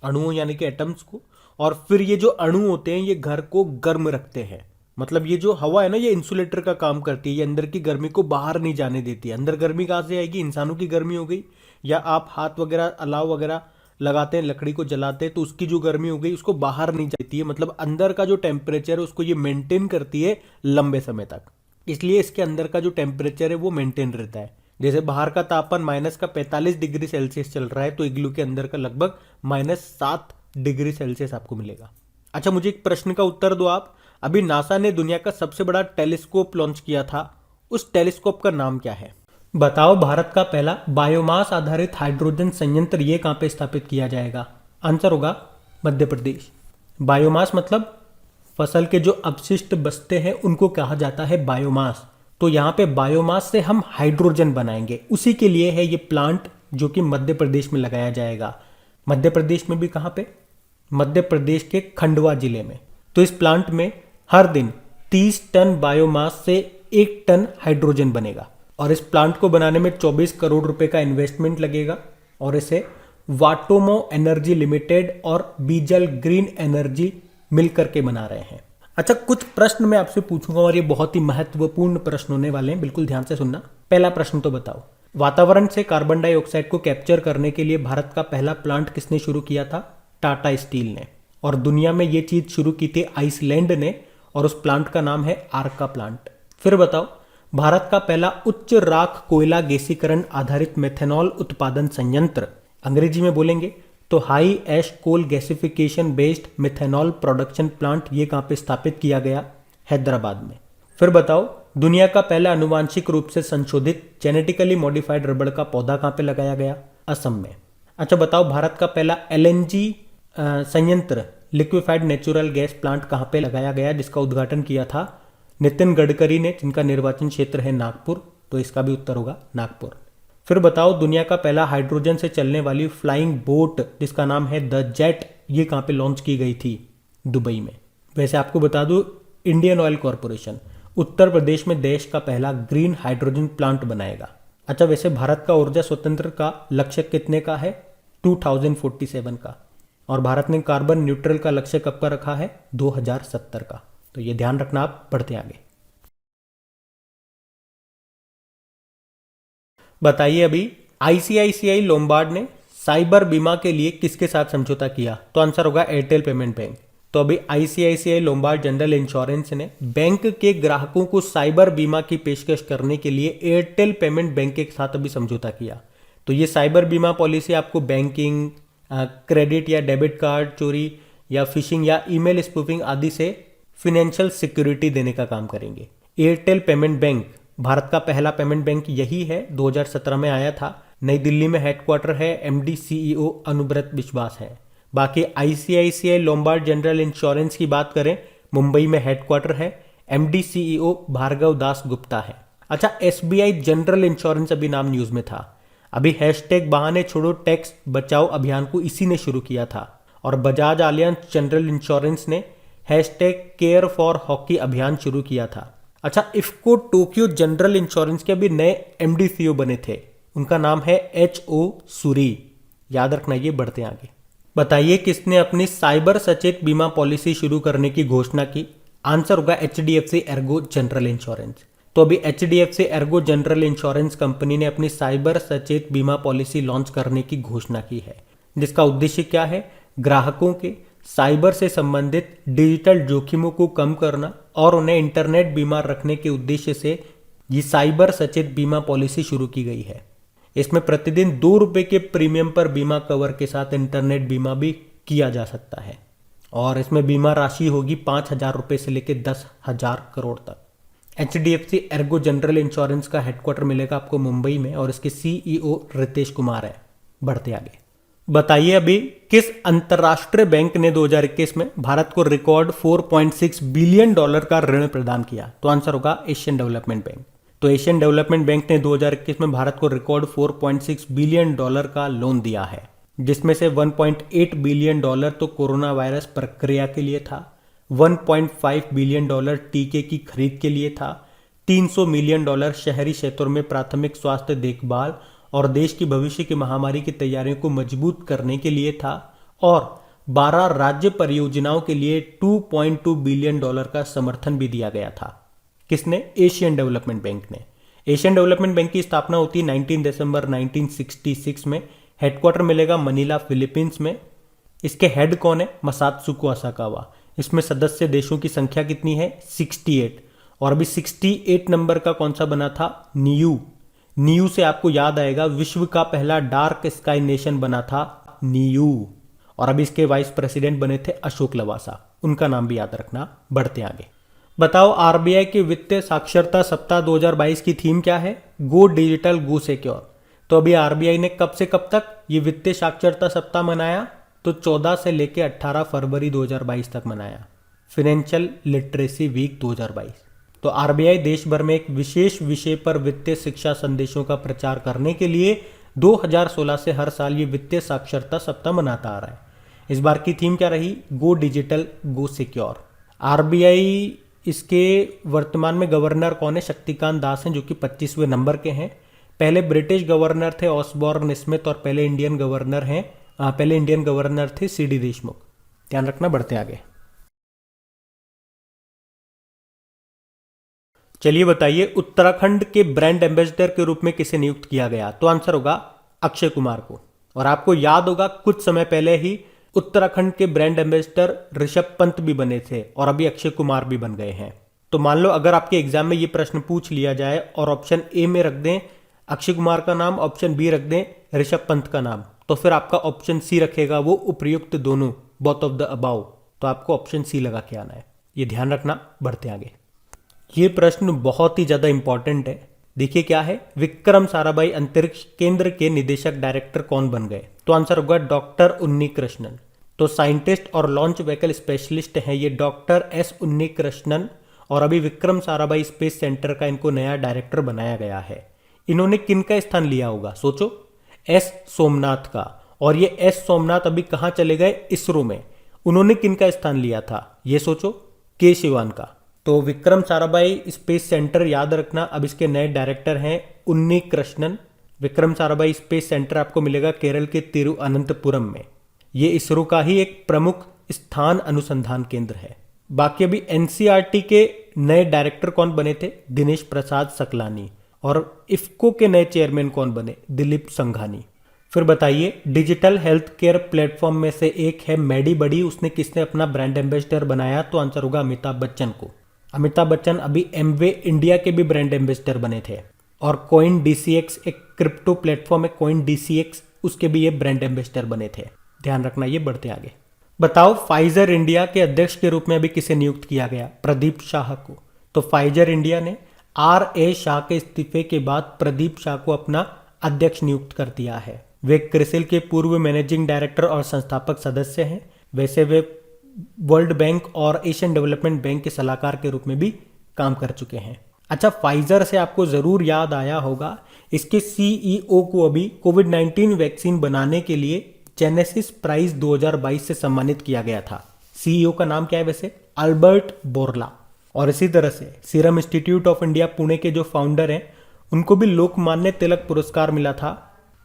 अणुओं यानी कि एटम्स को। और फिर ये जो अणु होते हैं ये घर को गर्म रखते हैं। मतलब ये जो हवा है ना, ये इंसुलेटर का काम करती है, ये अंदर की गर्मी को बाहर नहीं जाने देती है। अंदर गर्मी कहाँ से आएगी, इंसानों की गर्मी हो गई, या आप हाथ वगैरह अलाव वगैरह लगाते हैं, लकड़ी को जलाते हैं, तो उसकी जो गर्मी हो गई उसको बाहर नहीं जाती है। मतलब अंदर का जो टेम्परेचर है उसको ये मेंटेन करती है लंबे समय तक। इसलिए इसके अंदर का जो टेम्परेचर है वो मेंटेन रहता है। जैसे बाहर का तापमान -45 डिग्री सेल्सियस चल रहा है तो इग्लू के अंदर का लगभग -7 डिग्री सेल्सियस आपको मिलेगा। अच्छा, मुझे एक प्रश्न का उत्तर दो आप। अभी नासा ने दुनिया का सबसे बड़ा टेलीस्कोप लॉन्च किया था, उस टेलीस्कोप का नाम क्या है? बताओ, भारत का पहला बायोमास आधारित हाइड्रोजन संयंत्र ये कहां पे स्थापित किया जाएगा? आंसर होगा मध्य प्रदेश। बायोमास मतलब फसल के जो अपशिष्ट बचते हैं उनको कहा जाता है बायोमास। तो यहाँ पे बायोमास से हम हाइड्रोजन बनाएंगे, उसी के लिए है ये प्लांट जो कि मध्य प्रदेश में लगाया जाएगा। मध्य प्रदेश में भी कहाँ पे? मध्य प्रदेश के खंडवा जिले में। तो इस प्लांट में हर दिन 30 टन बायोमास से 1 टन हाइड्रोजन बनेगा और इस प्लांट को बनाने में 24 करोड़ रुपए का इन्वेस्टमेंट लगेगा और इसे वाटोमो एनर्जी लिमिटेड और बीजल ग्रीन एनर्जी मिलकर के बना रहे हैं। अच्छा, कुछ प्रश्न मैं आपसे पूछूंगा और ये बहुत ही महत्वपूर्ण प्रश्न होने वाले हैं, बिल्कुल ध्यान से सुनना। पहला प्रश्न तो बताओ, वातावरण से कार्बन डाइऑक्साइड को कैप्चर करने के लिए भारत का पहला प्लांट किसने शुरू किया था? टाटा स्टील ने। और दुनिया में ये चीज शुरू की थी आइसलैंड ने और उस प्लांट का नाम है आर्का प्लांट। फिर बताओ, भारत का पहला उच्च राख कोयला गैसीकरण आधारित मेथनॉल उत्पादन संयंत्र, अंग्रेजी में बोलेंगे तो high ash coal gasification based methanol production plant, ये कहां पे स्थापित किया गया? हैदराबाद में। फिर बताओ, दुनिया का पहला अनुवांशिक रूप से संशोधित जेनेटिकली मॉडिफाइड रबड़ का पौधा कहां पे लगाया गया? असम में। अच्छा बताओ, भारत का पहला एलएनजी संयंत्र लिक्विफाइड नेचुरल गैस प्लांट कहां पे लगाया गया, जिसका उद्घाटन किया था नितिन गडकरी ने, जिनका निर्वाचन क्षेत्र है नागपुर? तो इसका भी उत्तर होगा नागपुर। फिर बताओ, दुनिया का पहला हाइड्रोजन से चलने वाली फ्लाइंग बोट जिसका नाम है द जेट, ये कहां पे लॉन्च की गई थी? दुबई में। वैसे आपको बता दूं, Indian oil corporation Uttar Pradesh में देश का पहला ग्रीन हाइड्रोजन प्लांट बनाएगा। अच्छा, वैसे भारत का ऊर्जा स्वतंत्र का लक्ष्य कितने का है? 2047 का। और भारत ने कार्बन न्यूट्रल का लक्ष्य कब का रखा है? 2070 का। तो ये ध्यान रखना। आप बढ़ते आगे। बताइए, अभी आईसीआईसीआई लोम्बार्ड ने साइबर बीमा के लिए किसके साथ समझौता किया? तो आंसर होगा एयरटेल पेमेंट बैंक। तो अभी आईसीआईसीआई लोम्बार्ड जनरल इंश्योरेंस ने बैंक के ग्राहकों को साइबर बीमा की पेशकश करने के लिए एयरटेल पेमेंट बैंक के साथ अभी समझौता किया। तो ये साइबर बीमा पॉलिसी आपको बैंकिंग, क्रेडिट या डेबिट कार्ड चोरी या फिशिंग या ईमेल स्पूफिंग आदि से फिनेंशियल सिक्योरिटी देने का काम करेंगे। एयरटेल पेमेंट बैंक भारत का पहला पेमेंट बैंक यही है, 2017 में आया था। नई दिल्ली में हेडक्वार्टर है, एमडी सीईओ अनुव्रत विश्वास है। बाकी आईसीआईसीआई लोम्बार्ड जनरल इंश्योरेंस की बात करें, मुंबई में हेडक्वार्टर है, एमडी सीईओ भार्गव दास गुप्ता है। अच्छा, एसबीआई जनरल इंश्योरेंस अभी नाम न्यूज में था। अभी हैशटैग बहाने छोड़ो टैक्स बचाओ अभियान को इसी ने शुरू किया था। और बजाज आलियांज जनरल इंश्योरेंस ने हैशटैग केयर फॉर हॉकी अभियान शुरू किया था। अच्छा, इफ्को टोक्यो जनरल इंश्योरेंस के अभी नए एमडी सीईओ बने थे, उनका नाम है एचओ सूरी। याद रखना, ये बढ़ते आगे। बताइए, किसने अपनी साइबर सचेत बीमा पॉलिसी शुरू करने की घोषणा की? आंसर होगा एचडीएफसी एर्गो जनरल इंश्योरेंस। तो अभी HDFC Ergo general insurance company ने अपनी साइबर सचेत बीमा पॉलिसी लॉन्च करने की घोषणा की है, जिसका उद्देश्य क्या है? ग्राहकों के साइबर से संबंधित डिजिटल जोखिमों को कम करना और उन्हें इंटरनेट बीमा रखने के उद्देश्य से ये साइबर सचेत बीमा पॉलिसी शुरू की गई है। इसमें प्रतिदिन 2 रुपए के प्रीमियम पर बीमा कवर के साथ इंटरनेट बीमा भी किया जा सकता है और इसमें बीमा राशि होगी 5,000 रुपए से लेकर 10,000 करोड़ तक। एचडीएफसी एर्गो जनरल इंश्योरेंस का हेडक्वार्टर मिलेगा आपको मुंबई में और इसके सीईओ रितेश कुमार है। बढ़ते आगे। बताइए, अभी किस अंतरराष्ट्रीय बैंक ने 2021 में भारत को रिकॉर्ड $4.6 बिलियन का ऋण प्रदान किया? तो आंसर होगा एशियन डेवलपमेंट बैंक। तो एशियन डेवलपमेंट बैंक ने 2021 में भारत को रिकॉर्ड $4.6 बिलियन का लोन दिया है, जिसमें से $1.8 बिलियन तो कोरोना वायरस प्रक्रिया के लिए था, $1.5 बिलियन टीके की खरीद के लिए था, $300 मिलियन शहरी क्षेत्रों में प्राथमिक स्वास्थ्य देखभाल और देश की भविष्य की महामारी की तैयारियों को मजबूत करने के लिए था और 12 राज्य परियोजनाओं के लिए $2.2 बिलियन का समर्थन भी दिया गया था। किसने? एशियन डेवलपमेंट बैंक ने। एशियन डेवलपमेंट बैंक की स्थापना होती है 19 दिसंबर 1966 में। हेडक्वार्टर मिलेगा मनीला, फिलीपींस में। इसके हेड कौन है? मसात्सुको असाकावा। इसमें सदस्य देशों की संख्या कितनी है? 68। और अभी 68 नंबर का कौन सा बना था? नीयू से आपको याद आएगा विश्व का पहला डार्क स्काई नेशन बना था नीयू, और अभी इसके वाइस प्रेसिडेंट बने थे अशोक लवासा, उनका नाम भी याद रखना। बढ़ते आगे। बताओ आरबीआई के वित्तीय साक्षरता सप्ताह 2022 की थीम क्या है? गो डिजिटल गो सिक्योर। तो अभी आरबीआई ने कब से कब तक ये वित्तीय साक्षरता सप्ताह मनाया? तो 14 से लेकर 18 फरवरी 2022 तक मनाया, फाइनेंशियल लिटरेसी वीक 2022। तो आरबीआई देश भर में एक विशेष विषय पर वित्तीय शिक्षा संदेशों का प्रचार करने के लिए 2016 से हर साल ये वित्तीय साक्षरता सप्ताह मनाता आ रहा है। इस बार की थीम क्या रही? गो डिजिटल गो सिक्योर। आरबीआई इसके वर्तमान में गवर्नर कौन है? शक्तिकांत दास हैं, जो कि 25वें नंबर के हैं। पहले ब्रिटिश गवर्नर थे ऑसबॉर्न स्मिथ, और पहले इंडियन गवर्नर थे सीडी देशमुख। ध्यान रखना। बढ़ते आगे। चलिए बताइए, उत्तराखंड के ब्रांड एम्बेसडर के रूप में किसे नियुक्त किया गया? तो आंसर होगा अक्षय कुमार को। और आपको याद होगा कुछ समय पहले ही उत्तराखंड के ब्रांड एम्बेसडर ऋषभ पंत भी बने थे, और अभी अक्षय कुमार भी बन गए हैं। तो मान लो अगर आपके एग्जाम में ये प्रश्न पूछ लिया जाए और ऑप्शन ए में रख दें अक्षय कुमार का नाम, ऑप्शन बी रख दें ऋषभ पंत का नाम, तो फिर आपका ऑप्शन सी रखेगा वो उपयुक्त दोनों, बोथ ऑफ द अबाउ। तो आपको ऑप्शन सी लगा के आना है, ये ध्यान रखना। बढ़ते आगे। ये प्रश्न बहुत ही ज्यादा इंपॉर्टेंट है। देखिए क्या है, विक्रम साराभाई अंतरिक्ष केंद्र के निदेशक डायरेक्टर कौन बन गए? तो आंसर होगा डॉक्टर उन्नी कृष्णन। तो साइंटिस्ट और लॉन्च व्हीकल स्पेशलिस्ट हैं ये डॉक्टर एस उन्नी कृष्णन, और अभी विक्रम साराभाई स्पेस सेंटर का इनको नया डायरेक्टर बनाया गया है। इन्होंने किन का स्थान लिया होगा? सोचो, एस सोमनाथ का। और ये एस सोमनाथ अभी कहां चले गए? इसरो में। उन्होंने किन का स्थान लिया था? ये सोचो, के शिवान का। तो विक्रम साराभाई स्पेस सेंटर याद रखना, अब इसके नए डायरेक्टर हैं उन्नी कृष्णन। विक्रम साराभाई स्पेस सेंटर आपको मिलेगा केरल के तिरुअनंतपुरम में। ये इसरो का ही एक प्रमुख स्थान अनुसंधान केंद्र है। बाकी अभी एनसीईआरटी के नए डायरेक्टर कौन बने थे? दिनेश प्रसाद सकलानी। और इफ्को के नए चेयरमैन कौन बने? दिलीप संघानी। फिर बताइए, डिजिटल हेल्थ केयर प्लेटफॉर्म में से एक है मेडी बडी, उसने किसने अपना ब्रांड एम्बेसडर बनाया? तो आंसर होगा अमिताभ बच्चन को। अमिताभ बच्चन अभी एमवे इंडिया के भी ब्रांड एम्बेसडर बने थे। और कॉइन डीसीएक्स एक क्रिप्टो प्लेटफॉर्म है, कॉइन डीसीएक्स, उसके भी ये ब्रांड एम्बेसडर बने थे। ध्यान रखना। ये बढ़ते आगे। बताओ फाइजर इंडिया के अध्यक्ष के रूप में अभी किसे नियुक्त किया गया? प्रदीप शाह को। तो फाइजर इंडिया ने आर.ए. शाह के इस्तीफे के बाद प्रदीप शाह को अपना अध्यक्ष नियुक्त कर दिया है। वे क्रिसिल के पूर्व मैनेजिंग डायरेक्टर और संस्थापक सदस्य हैं। वैसे वे वर्ल्ड बैंक और एशियन डेवलपमेंट बैंक के सलाहकार के रूप में भी काम कर चुके हैं। अच्छा, फाइजर से आपको जरूर याद आया होगा, इसके सीईओ को अभी कोविड-19 वैक्सीन बनाने के लिए जेनेसिस प्राइज 2022 से सम्मानित किया गया था। सीईओ का नाम क्या है वैसे? अल्बर्ट बोर्ला। और इसी तरह से serum institute of India Pune के जो फाउंडर हैं, उनको भी लोकमान्य तिलक पुरस्कार मिला था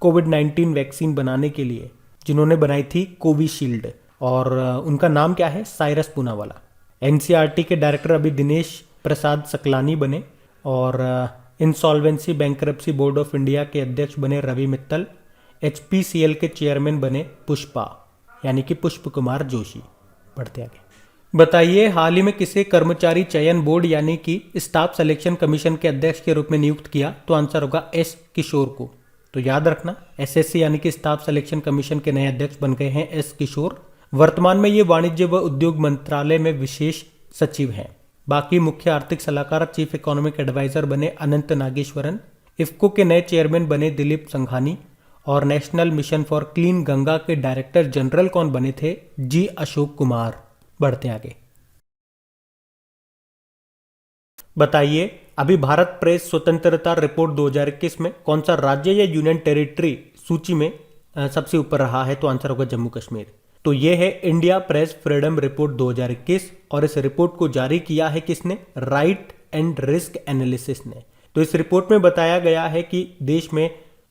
कोविड-19 वैक्सीन बनाने के लिए, जिन्होंने बनाई थी कोविशील्ड। और उनका नाम क्या है? साइरस पूनावाला। एनसीईआरटी के डायरेक्टर अभी दिनेश प्रसाद सकलानी बने। और insolvency bankruptcy board of India के अध्यक्ष बने रवि मित्तल। एचपीसीएल के चेयरमैन बने पुष्पा, यानी कि पुष्प कुमार जोशी। बढ़ते आगे। बताइए, हाल ही में किसे कर्मचारी चयन बोर्ड यानी कि स्टाफ सिलेक्शन कमीशन के अध्यक्ष के रूप में नियुक्त किया? तो आंसर होगा एस किशोर को। तो याद रखना, एसएससी यानी कि स्टाफ सिलेक्शन कमीशन के नए अध्यक्ष बन गए हैं एस किशोर। वर्तमान में ये वाणिज्य व उद्योग मंत्रालय में विशेष सचिव हैं। बाकी मुख्य आर्थिक सलाहकार चीफ इकोनॉमिक एडवाइजर बने अनंत नागेश्वरन। इफ्को के नए चेयरमैन बने दिलीप संघानी। और national mission for clean Ganga के डायरेक्टर जनरल कौन बने थे? जी अशोक कुमार। बढ़ते आगे। बताइए, अभी भारत प्रेस स्वतंत्रता रिपोर्ट 2021 में कौन सा राज्य या यूनियन टेरिटरी सूची में सबसे ऊपर रहा है? तो आंसर होगा जम्मू कश्मीर। तो यह है इंडिया प्रेस फ्रीडम रिपोर्ट 2021, और इस रिपोर्ट को जारी किया है किसने? राइट एंड रिस्क एनालिसिस ने। तो इस रिपोर्ट में बताया गया है कि देश में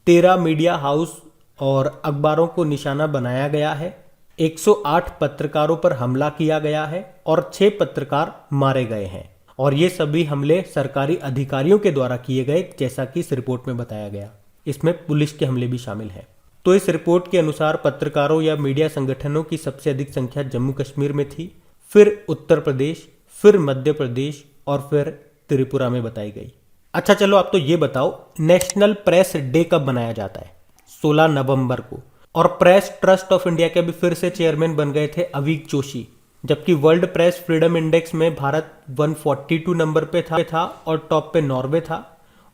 13 मीडिया हाउस और अखबारों को निशाना बनाया गया है, 108 पत्रकारों पर हमला किया गया है और 6 पत्रकार मारे गए हैं। और ये सभी हमले सरकारी अधिकारियों के द्वारा किए गए, जैसा कि इस रिपोर्ट में बताया गया। इसमें पुलिस के हमले भी शामिल हैं। तो इस रिपोर्ट के अनुसार पत्रकारों या मीडिया संगठनों की सबसे अधिक संख्या जम्मू कश्मीर में थी, फिर उत्तर प्रदेश, फिर मध्य प्रदेश और फिर त्रिपुरा में बताई गई। अच्छा चलो आप तो ये बताओ, नेशनल प्रेस डे कब मनाया जाता है? 16 नवंबर को। और प्रेस ट्रस्ट ऑफ इंडिया के अभी फिर से चेयरमैन बन गए थे अवीक जोशी। जबकि वर्ल्ड प्रेस फ्रीडम इंडेक्स में भारत 142 नंबर पे था और टॉप पे नॉर्वे था।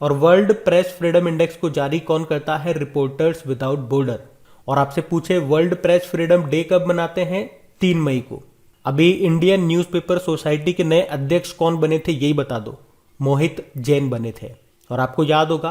और वर्ल्ड प्रेस फ्रीडम इंडेक्स को जारी कौन करता है? Reporters without border. और आपसे पूछे वर्ल्ड प्रेस फ्रीडम डे कब मनाते हैं? 3 मई को। अभी इंडियन न्यूज़पेपर सोसाइटी के नए अध्यक्ष कौन बने थे, यही बता दो। मोहित जैन बने थे। और आपको याद होगा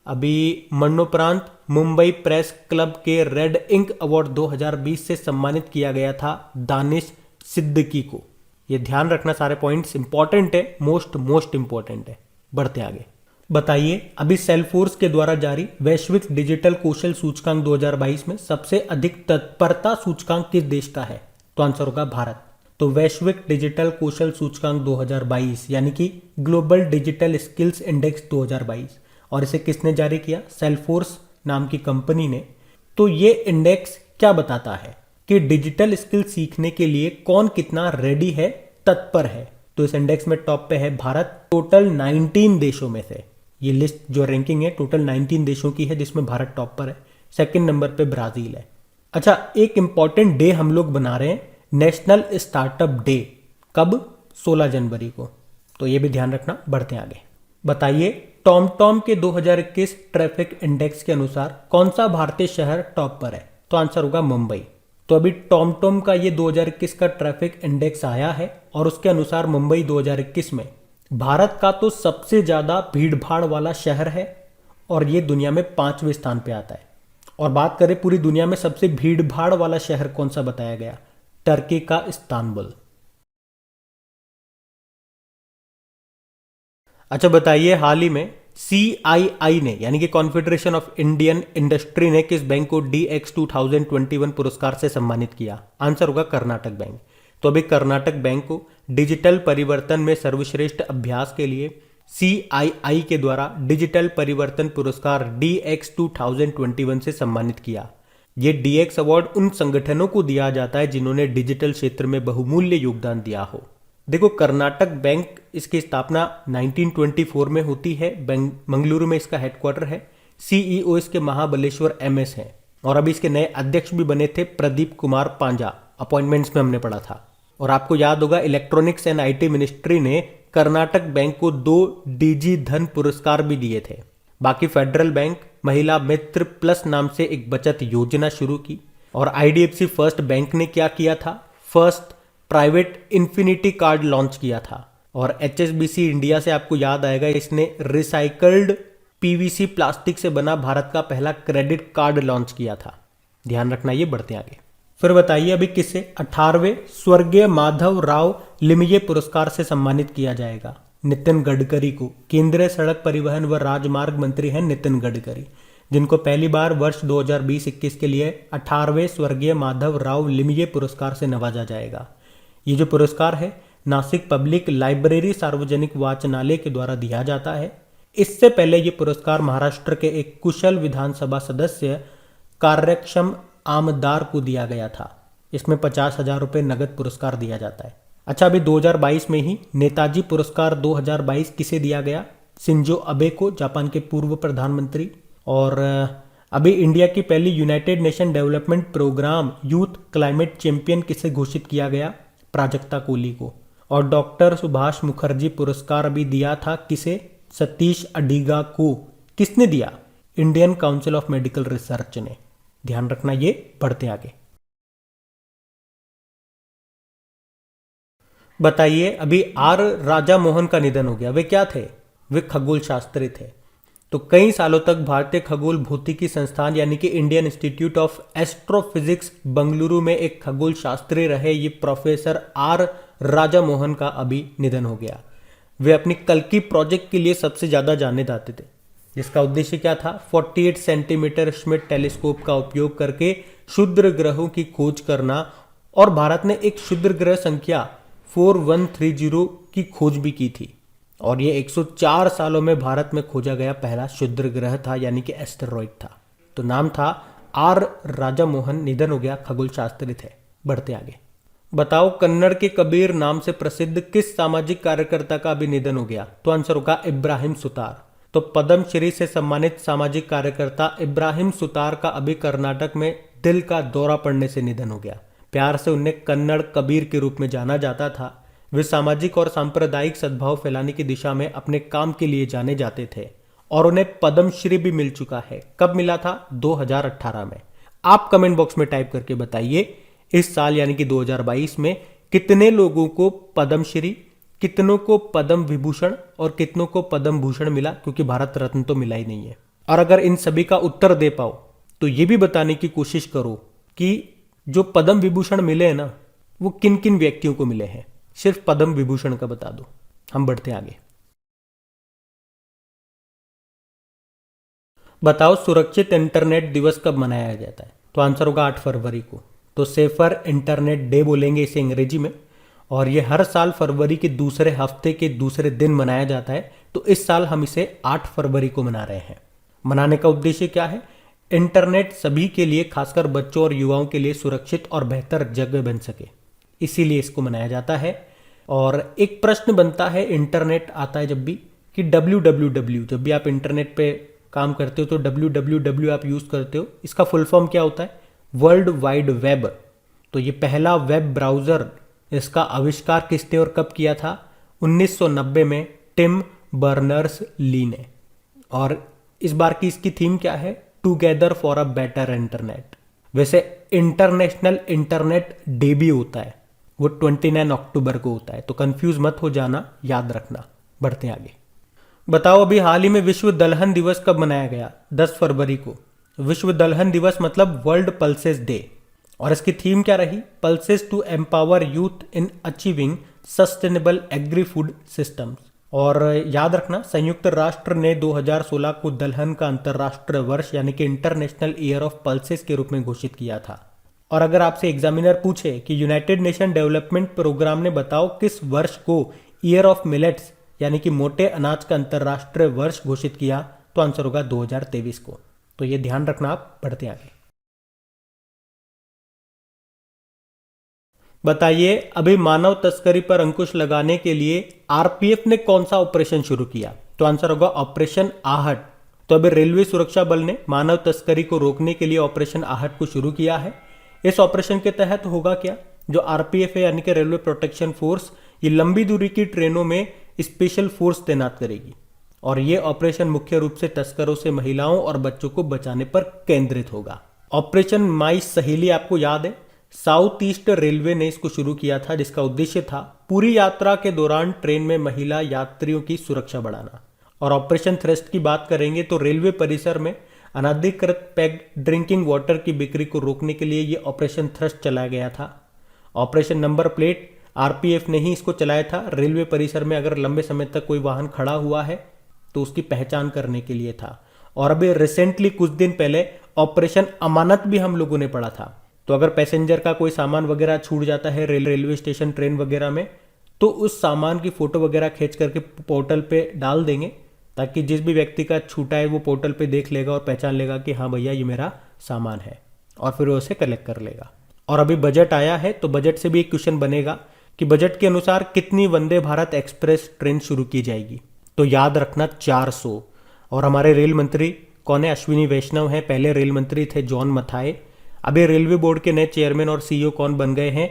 अभी मरणोपरांत मुंबई प्रेस क्लब के रेड इंक अवार्ड 2020 से सम्मानित किया गया था दानिश सिद्दीकी को। ये ध्यान रखना, सारे पॉइंट्स इंपॉर्टेंट है, मोस्ट इंपॉर्टेंट है। बढ़ते आगे। बताइए अभी सेल्फोर्स के द्वारा जारी वैश्विक डिजिटल कौशल सूचकांक 2022 में सबसे अधिक तत्परता सूचकांक किस देश का है? तो आंसर होगा भारत। तो वैश्विक डिजिटल कौशल सूचकांक 2022 यानी कि ग्लोबल डिजिटल स्किल्स इंडेक्स 2022, और इसे किसने जारी किया? सेल्फोर्स नाम की कंपनी ने। तो ये इंडेक्स क्या बताता है कि डिजिटल स्किल सीखने के लिए कौन कितना रेडी है, तत्पर है। तो इस इंडेक्स में टॉप पे है भारत, टोटल 19 देशों में से। ये लिस्ट जो रैंकिंग है टोटल 19 देशों की है, जिसमें भारत टॉप पर है। सेकंड नंबर पे ब्राजील है। अच्छा, एक इंपॉर्टेंट डे हम लोग बना रहे हैं, नेशनल स्टार्टअप डे। कब? 16 जनवरी को। तो ये भी ध्यान रखना। बढ़ते आगे। बताइए टॉमटॉम के 2021 ट्रैफिक इंडेक्स के अनुसार कौन सा भारतीय शहर टॉप पर है? तो आंसर होगा मुंबई। तो अभी टॉमटॉम का ये 2021 का ट्रैफिक इंडेक्स आया है और उसके अनुसार मुंबई 2021 में भारत का तो सबसे ज्यादा भीड़भाड़ वाला शहर है और ये दुनिया में 5वें स्थान पे आता है। और बात करें पूरी दुनिया में सबसे भीड़भाड़ वाला शहर कौन सा बताया गया? टर्की का इस्तांबुल। अच्छा बताइए, हाल ही में CII ने यानी कि कॉन्फेडरेशन ऑफ इंडियन इंडस्ट्री ने किस बैंक को DX 2021 पुरस्कार से सम्मानित किया? आंसर होगा कर्नाटक बैंक। तो अभी कर्नाटक बैंक को डिजिटल परिवर्तन में सर्वश्रेष्ठ अभ्यास के लिए CII के द्वारा डिजिटल परिवर्तन पुरस्कार DX 2021 से सम्मानित किया। ये DX अवार्ड उन संगठनों को दिया जाता है जिन्होंने डिजिटल क्षेत्र में बहुमूल्य योगदान दिया हो। देखो, कर्नाटक बैंक, इसकी स्थापना 1924 में होती है। मंगलुरु में इसका हेडक्वार्टर है। CEO इसके महाबलेश्वर MS हैं। और अभी इसके नए अध्यक्ष भी बने थे प्रदीप कुमार पांजा, अपॉइंटमेंट्स में हमने पढ़ा था। और आपको याद होगा इलेक्ट्रॉनिक्स एंड IT मिनिस्ट्री ने कर्नाटक बैंक को 2 DG धन पुरस्कार भी दिए थे। बाकी फेडरल बैंक महिला मित्र प्लस नाम से एक बचत योजना शुरू की। और IDFC फर्स्ट बैंक ने क्या किया था? First private infinity card launch किया था। और HSBC इंडिया से आपको याद आएगा, इसने रिसाइकल्ड PVC प्लास्टिक से बना भारत का पहला क्रेडिट कार्ड लॉन्च किया था। ध्यान रखना। ये बढ़ते आगे। फिर बताइए अभी किसे 18वें स्वर्गीय माधव राव लिमये पुरस्कार से सम्मानित किया जाएगा? नितिन गडकरी को। केंद्रीय सड़क परिवहन व राजमार्ग मंत्री हैं नितिन गडकरी, जिनको पहली बार वर्ष 2020-21 के लिए 18वें स्वर्गीय माधव राव लिमये पुरस्कार से नवाजा जाएगा। ये जो पुरस्कार है नासिक पब्लिक लाइब्रेरी सार्वजनिक वाचनालय के द्वारा दिया जाता है। इससे पहले ये पुरस्कार महाराष्ट्र के एक कुशल विधानसभा सदस्य कार्यक्षम आमदार को दिया गया था। इसमें 50,000 रुपये नगद पुरस्कार दिया जाता है। अच्छा, अभी 2022 में ही नेताजी पुरस्कार 2022 किसे दिया गया? शिंजो अबे को, जापान के पूर्व प्रधानमंत्री। और अभी इंडिया की पहली United Nation Development Programme youth climate champion किसे घोषित किया गया? प्राजक्ता कोहली को। और डॉक्टर सुभाष मुखर्जी पुरस्कार अभी दिया था किसे? सतीश अडिगा को। किसने दिया? Indian council of medical research ने। ध्यान रखना। ये बढ़ते आगे। बताइए अभी R राजा मोहन का निधन हो गया। वे क्या थे? वे खगोल शास्त्री थे। तो कई सालों तक भारतीय खगोल भौतिकी संस्थान यानी कि Indian institute of astrophysics Bengaluru में एक खगोल शास्त्री रहे ये प्रोफेसर R राजा मोहन का अभी निधन हो गया। वे अपनी कल्कि प्रोजेक्ट के लिए सबसे ज्यादा जाने जाते थे, जिसका उद्देश्य क्या था? 48 सेंटीमीटर श्मिट टेलीस्कोप का उपयोग करके क्षुद्र ग्रहों की खोज करना। और भारत ने एक क्षुद्र ग्रह संख्या 4130 की खोज भी की थी। और ये 104 सालों में भारत में खोजा गया पहला क्षुद्र ग्रह था, यानी कि एस्टेरॉइड था। तो नाम था R राजा मोहन, निधन हो गया, खगोल शास्त्री थे। बढ़ते आगे। बताओ कन्नड़ के कबीर नाम से प्रसिद्ध किस सामाजिक कार्यकर्ता का अभी निधन हो गया? तो आंसर होगा इब्राहिम सुतार। तो पद्मश्री से सम्मानित सामाजिक कार्यकर्ता इब्राहिम सुतार का अभी कर्नाटक में दिल का दौरा पड़ने से निधन हो गया। प्यार से उन्हें कन्नड़ कबीर के रूप में जाना जाता था। वे सामाजिक और सांप्रदायिक सद्भाव फैलाने की दिशा में अपने काम के लिए जाने जाते थे और उन्हें पद्मश्री भी मिल चुका है। कब मिला था? 2018 में। आप कमेंट बॉक्स में टाइप करके बताइए इस साल यानी कि 2022 में कितने लोगों को पद्मश्री, कितनों को पद्म विभूषण और कितनों को पद्म भूषण मिला, क्योंकि भारत रत्न तो मिला ही नहीं है। और अगर इन सभी का उत्तर दे पाओ तो ये भी बताने की कोशिश करो कि जो पद्म विभूषण मिले हैं ना, वो किन किन व्यक्तियों को मिले हैं। सिर्फ पद्म विभूषण का बता दो। हम बढ़ते हैं आगे। बताओ सुरक्षित इंटरनेट दिवस कब मनाया जाता है? तो आंसर होगा 8 फरवरी को। तो सेफर इंटरनेट डे बोलेंगे इसे अंग्रेजी में, और ये हर साल फरवरी के दूसरे हफ्ते के दूसरे दिन मनाया जाता है। तो इस साल हम इसे 8 फरवरी को मना रहे हैं। मनाने का उद्देश्य क्या है? इंटरनेट सभी के लिए, खासकर बच्चों और युवाओं के लिए सुरक्षित और बेहतर जगह बन सके, इसीलिए इसको मनाया जाता है। और एक प्रश्न बनता है, इंटरनेट आता है जब भी, कि www, जब भी आप इंटरनेट पे काम करते हो तो www आप यूज़ करते हो, इसका फुल फॉर्म क्या होता है? World wide web. तो ये पहला वेब ब्राउज़र, इसका आविष्कार किसने और कब किया था? 1990 में टिम बर्नर्स ली ने। और इस बार की इसकी थीम क्या है? Together for a better internet. वैसे इंटरनेशनल इंटरनेट डे भी होता है, वो 29 अक्टूबर को होता है, तो कंफ्यूज मत हो जाना, याद रखना। बढ़ते हैं आगे। बताओ अभी हाल ही में विश्व दलहन दिवस कब मनाया गया? 10 फरवरी को। विश्व दलहन दिवस मतलब वर्ल्ड पल्सेस डे। और इसकी थीम क्या रही? Pulses to empower youth in achieving sustainable agri food systems. और याद रखना, संयुक्त राष्ट्र ने 2016 को दलहन का अंतर्राष्ट्रीय वर्ष यानी कि इंटरनेशनल ईयर ऑफ पल्सेस के रूप में घोषित किया था। और अगर आपसे एग्जामिनर पूछे कि यूनाइटेड नेशन डेवलपमेंट प्रोग्राम ने बताओ किस वर्ष को ईयर ऑफ मिलेट्स यानी कि मोटे अनाज का अंतर्राष्ट्रीय वर्ष घोषित किया, तो आंसर होगा 2023 को। तो ये ध्यान रखना आप। बढ़ते आगे। बताइए अभी मानव तस्करी पर अंकुश लगाने के लिए आरपीएफ ने कौन सा ऑपरेशन शुरू किया? तो आंसर होगा ऑपरेशन आहट। तो अभी रेलवे सुरक्षा बल ने मानव तस्करी को रोकने के लिए ऑपरेशन आहट को शुरू किया है। इस ऑपरेशन के तहत होगा क्या? जो आरपीएफ है यानी कि रेलवे प्रोटेक्शन फोर्स, ये लंबी दूरी की ट्रेनों में स्पेशल फोर्स तैनात करेगी। और ये ऑपरेशन मुख्य रूप से तस्करों से महिलाओं और बच्चों को बचाने पर केंद्रित होगा। ऑपरेशन माई सहेली आपको याद है, साउथ ईस्ट रेलवे ने इसको शुरू किया था, जिसका उद्देश्य था पूरी यात्रा के दौरान ट्रेन में महिला यात्रियों की सुरक्षा बढ़ाना। और ऑपरेशन थ्रस्ट की बात करेंगे तो रेलवे परिसर में अनाधिकृत पैक्ड ड्रिंकिंग वाटर की बिक्री को रोकने के लिए ये ऑपरेशन थ्रस्ट चलाया गया था। ऑपरेशन नंबर प्लेट आरपीएफ ने ही इसको चलाया था। रेलवे परिसर में अगर लंबे समय तक कोई वाहन खड़ा हुआ है तो उसकी पहचान करने के लिए था। और अभी रिसेंटली कुछ दिन पहले ऑपरेशन अमानत भी हम लोगों ने पढ़ा था। तो अगर पैसेंजर का कोई सामान वगैरह छूट जाता है रेलवे स्टेशन, ट्रेन वगैरह में, तो उस सामान की फोटो वगैरह खींच करके पोर्टल पे डाल देंगे, ताकि जिस भी व्यक्ति का छूटा है वो पोर्टल पे देख लेगा और पहचान लेगा कि हाँ भैया ये मेरा सामान है, और फिर वो उसे कलेक्ट कर लेगा। और अभी बजट आया है तो बजट से भी एक क्वेश्चन बनेगा कि बजट के अनुसार कितनी वंदे भारत एक्सप्रेस ट्रेन शुरू की जाएगी? तो याद रखना 400। और हमारे रेल मंत्री कौन है? अश्विनी वैष्णव हैं। पहले रेल मंत्री थे जॉन मथाए। अभी रेलवे बोर्ड के नए चेयरमैन और सीईओ कौन बन गए हैं?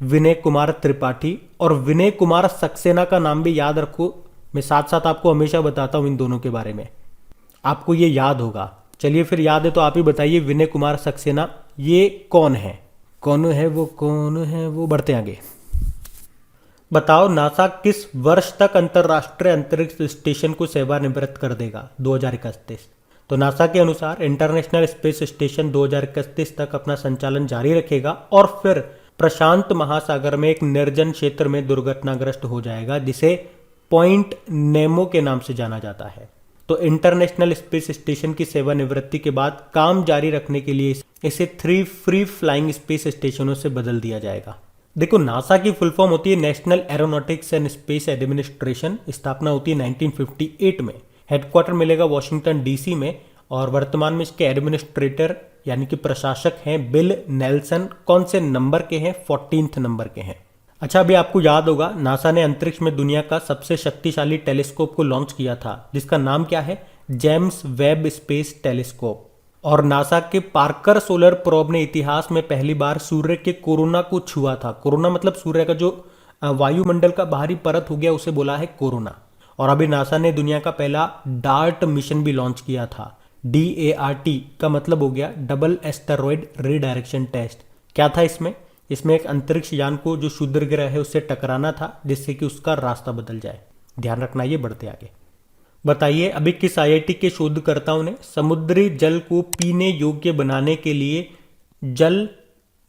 विनय कुमार त्रिपाठी और विनय कुमार सक्सेना का नाम भी याद रखो। मैं साथ साथ आपको हमेशा बताता हूं इन दोनों के बारे में, आपको ये याद होगा। चलिए फिर याद है तो आप ही बताइए, विनय कुमार सक्सेना ये कौन है? कौन है वो? बढ़ते आगे। बताओ नासा किस वर्ष तक अंतरराष्ट्रीय अंतरिक्ष स्टेशन को सेवानिवृत्त कर देगा? 2031। तो नासा के अनुसार इंटरनेशनल स्पेस स्टेशन 2031 तक अपना संचालन जारी रखेगा और फिर प्रशांत महासागर में एक निर्जन क्षेत्र में दुर्घटनाग्रस्त हो जाएगा, जिसे पॉइंट नेमो के नाम से जाना जाता है। तो इंटरनेशनल स्पेस स्टेशन की सेवानिवृत्ति के बाद काम जारी रखने के लिए इसे 3 फ्री फ्लाइंग स्पेस स्टेशनों से बदल दिया जाएगा। देखो, नासा की फुल फॉर्म होती है national aeronautics and space administration. स्थापना होती है 1958 में। हेडक्वार्टर मिलेगा वॉशिंगटन डीसी में, और वर्तमान में इसके एडमिनिस्ट्रेटर यानी कि प्रशासक हैं बिल नेल्सन। कौन से नंबर के हैं? 14th नंबर के हैं। अच्छा, अभी आपको याद होगा नासा ने अंतरिक्ष में दुनिया का सबसे शक्तिशाली टेलीस्कोप को लॉन्च किया था, जिसका नाम क्या है? James Webb space telescope. और नासा के पार्कर सोलर प्रोब ने इतिहास में पहली बार सूर्य के कोरोना को छुआ था। कोरोना मतलब सूर्य का जो वायुमंडल का बाहरी परत हो गया, उसे बोला है कोरोना। और अभी नासा ने दुनिया का पहला डार्ट मिशन भी लॉन्च किया था। DART का मतलब हो गया डबल एस्टेरॉयड रीडायरेक्शन टेस्ट। क्या था इसमें? इसमें एक अंतरिक्ष यान को जो क्षुद्र ग्रह है उससे टकराना था, जिससे कि उसका रास्ता बदल जाए। ध्यान रखना, ये बढ़ते आगे। बताइए, अभी किस IIT के शोधकर्ताओं ने समुद्री जल को पीने योग्य बनाने के लिए जल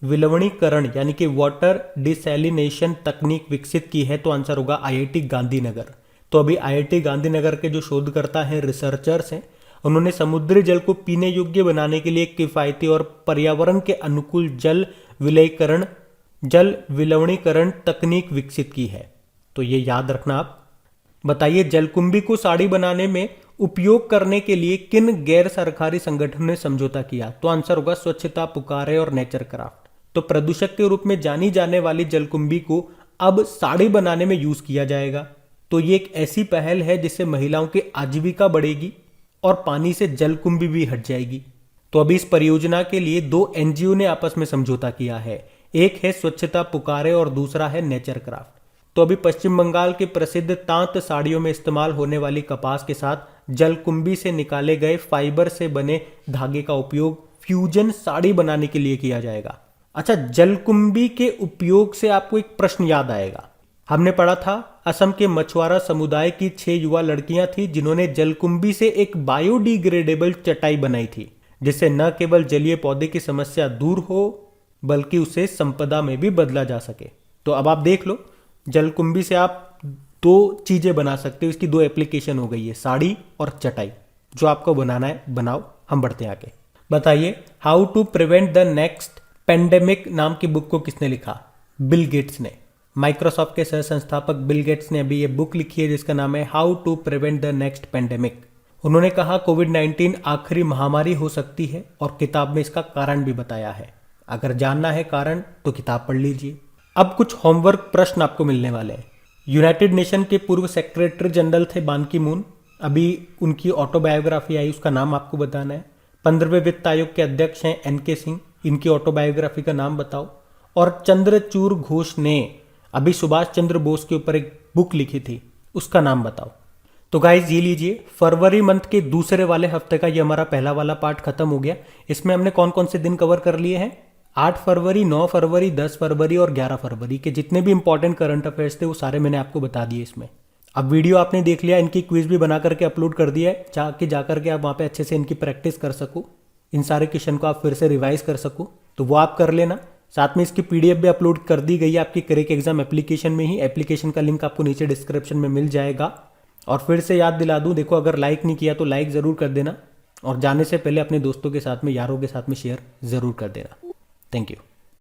विलवणीकरण यानी कि वाटर डिसैलिनेशन तकनीक विकसित की है? तो आंसर होगा IIT गांधीनगर। तो अभी IIT गांधीनगर के जो शोधकर्ता हैं, रिसर्चर्स हैं, उन्होंने समुद्री जल को पीने योग्य बनाने के लिए एक किफायती और पर्यावरण के अनुकूल जल विलवणीकरण तकनीक विकसित की है। तो ये याद रखना आप। बताइए, जलकुंभी को साड़ी बनाने में उपयोग करने के लिए किन गैर सरकारी संगठनों ने समझौता किया? तो आंसर होगा स्वच्छता पुकारे और नेचर क्राफ्ट। तो प्रदूषक के रूप में जानी जाने वाली जलकुंभी को अब साड़ी बनाने में यूज किया जाएगा। तो ये एक ऐसी पहल है जिससे महिलाओं की आजीविका बढ़ेगी और पानी से जलकुंभी भी हट जाएगी। तो अभी इस परियोजना के लिए 2 NGO ने आपस में समझौता किया है। एक है स्वच्छता पुकारे और दूसरा है नेचर क्राफ्ट। तो अभी पश्चिम बंगाल की प्रसिद्ध तांत साड़ियों में इस्तेमाल होने वाली कपास के साथ जलकुंभी से निकाले गए फाइबर से बने धागे का उपयोग फ्यूजन साड़ी बनाने के लिए किया जाएगा। अच्छा, जलकुंभी के उपयोग से आपको एक प्रश्न याद आएगा। हमने पढ़ा था असम के मछुआरा समुदाय की 6 युवा लड़कियां थी जिन्होंने जलकुंभी से एक बायोडिग्रेडेबल चटाई बनाई थी, जिससे न केवल जलीय पौधे की समस्या दूर हो बल्कि उसे संपदा में भी बदला जा सके। तो अब आप देख लो, जलकुंभी से आप 2 चीजें बना सकते हो। इसकी 2 एप्लीकेशन हो गई है, साड़ी और चटाई। जो आपको बनाना है बनाओ। हम बढ़ते हैं आगे। बताइए, how to prevent the next pandemic नाम की बुक को किसने लिखा? बिल गेट्स ने। माइक्रोसॉफ्ट के सह संस्थापक बिल गेट्स ने अभी ये बुक लिखी है जिसका नाम है how to prevent the next pandemic. उन्होंने कहा कोविड-19 आखिरी महामारी हो सकती है और किताब में इसका कारण भी बताया है। अगर जानना है कारण तो किताब पढ़ लीजिए। अब कुछ होमवर्क प्रश्न आपको मिलने वाले हैं। यूनाइटेड नेशन के पूर्व सेक्रेटरी जनरल थे बान की मून। अभी उनकी ऑटोबायोग्राफी आई, उसका नाम आपको बताना है। 15वें वित्त आयोग के अध्यक्ष हैं NK सिंह। इनकी ऑटोबायोग्राफी का नाम बताओ। और चंद्रचूड़ घोष ने अभी सुभाष चंद्र बोस के ऊपर एक बुक लिखी थी, उसका नाम बताओ। तो गाइज ये लीजिए, फरवरी मंथ के दूसरे वाले हफ्ते का ये हमारा पहला वाला पार्ट खत्म हो गया। इसमें हमने कौन कौन से दिन कवर कर लिए हैं? 8 फरवरी, 9 फरवरी, 10 फरवरी और 11 फरवरी के जितने भी इंपॉर्टेंट करंट अफेयर्स थे वो सारे मैंने आपको बता दिए इसमें। अब वीडियो आपने देख लिया, इनकी क्विज भी बना करके अपलोड कर दिया है, जाकर के आप वहाँ पे अच्छे से इनकी प्रैक्टिस कर सको, इन सारे क्वेश्चन को आप फिर से रिवाइज कर सको, तो वो आप कर लेना। साथ में इसकी PDF भी अपलोड कर दी गई है आपकी क्रैक एग्जाम एप्लीकेशन में ही। एप्लीकेशन का लिंक आपको नीचे डिस्क्रिप्शन में मिल जाएगा। और फिर से याद दिला दूं, देखो अगर लाइक नहीं किया तो लाइक ज़रूर कर देना और जाने से पहले अपने दोस्तों के साथ में, यारों के साथ में शेयर ज़रूर कर देना। Thank you.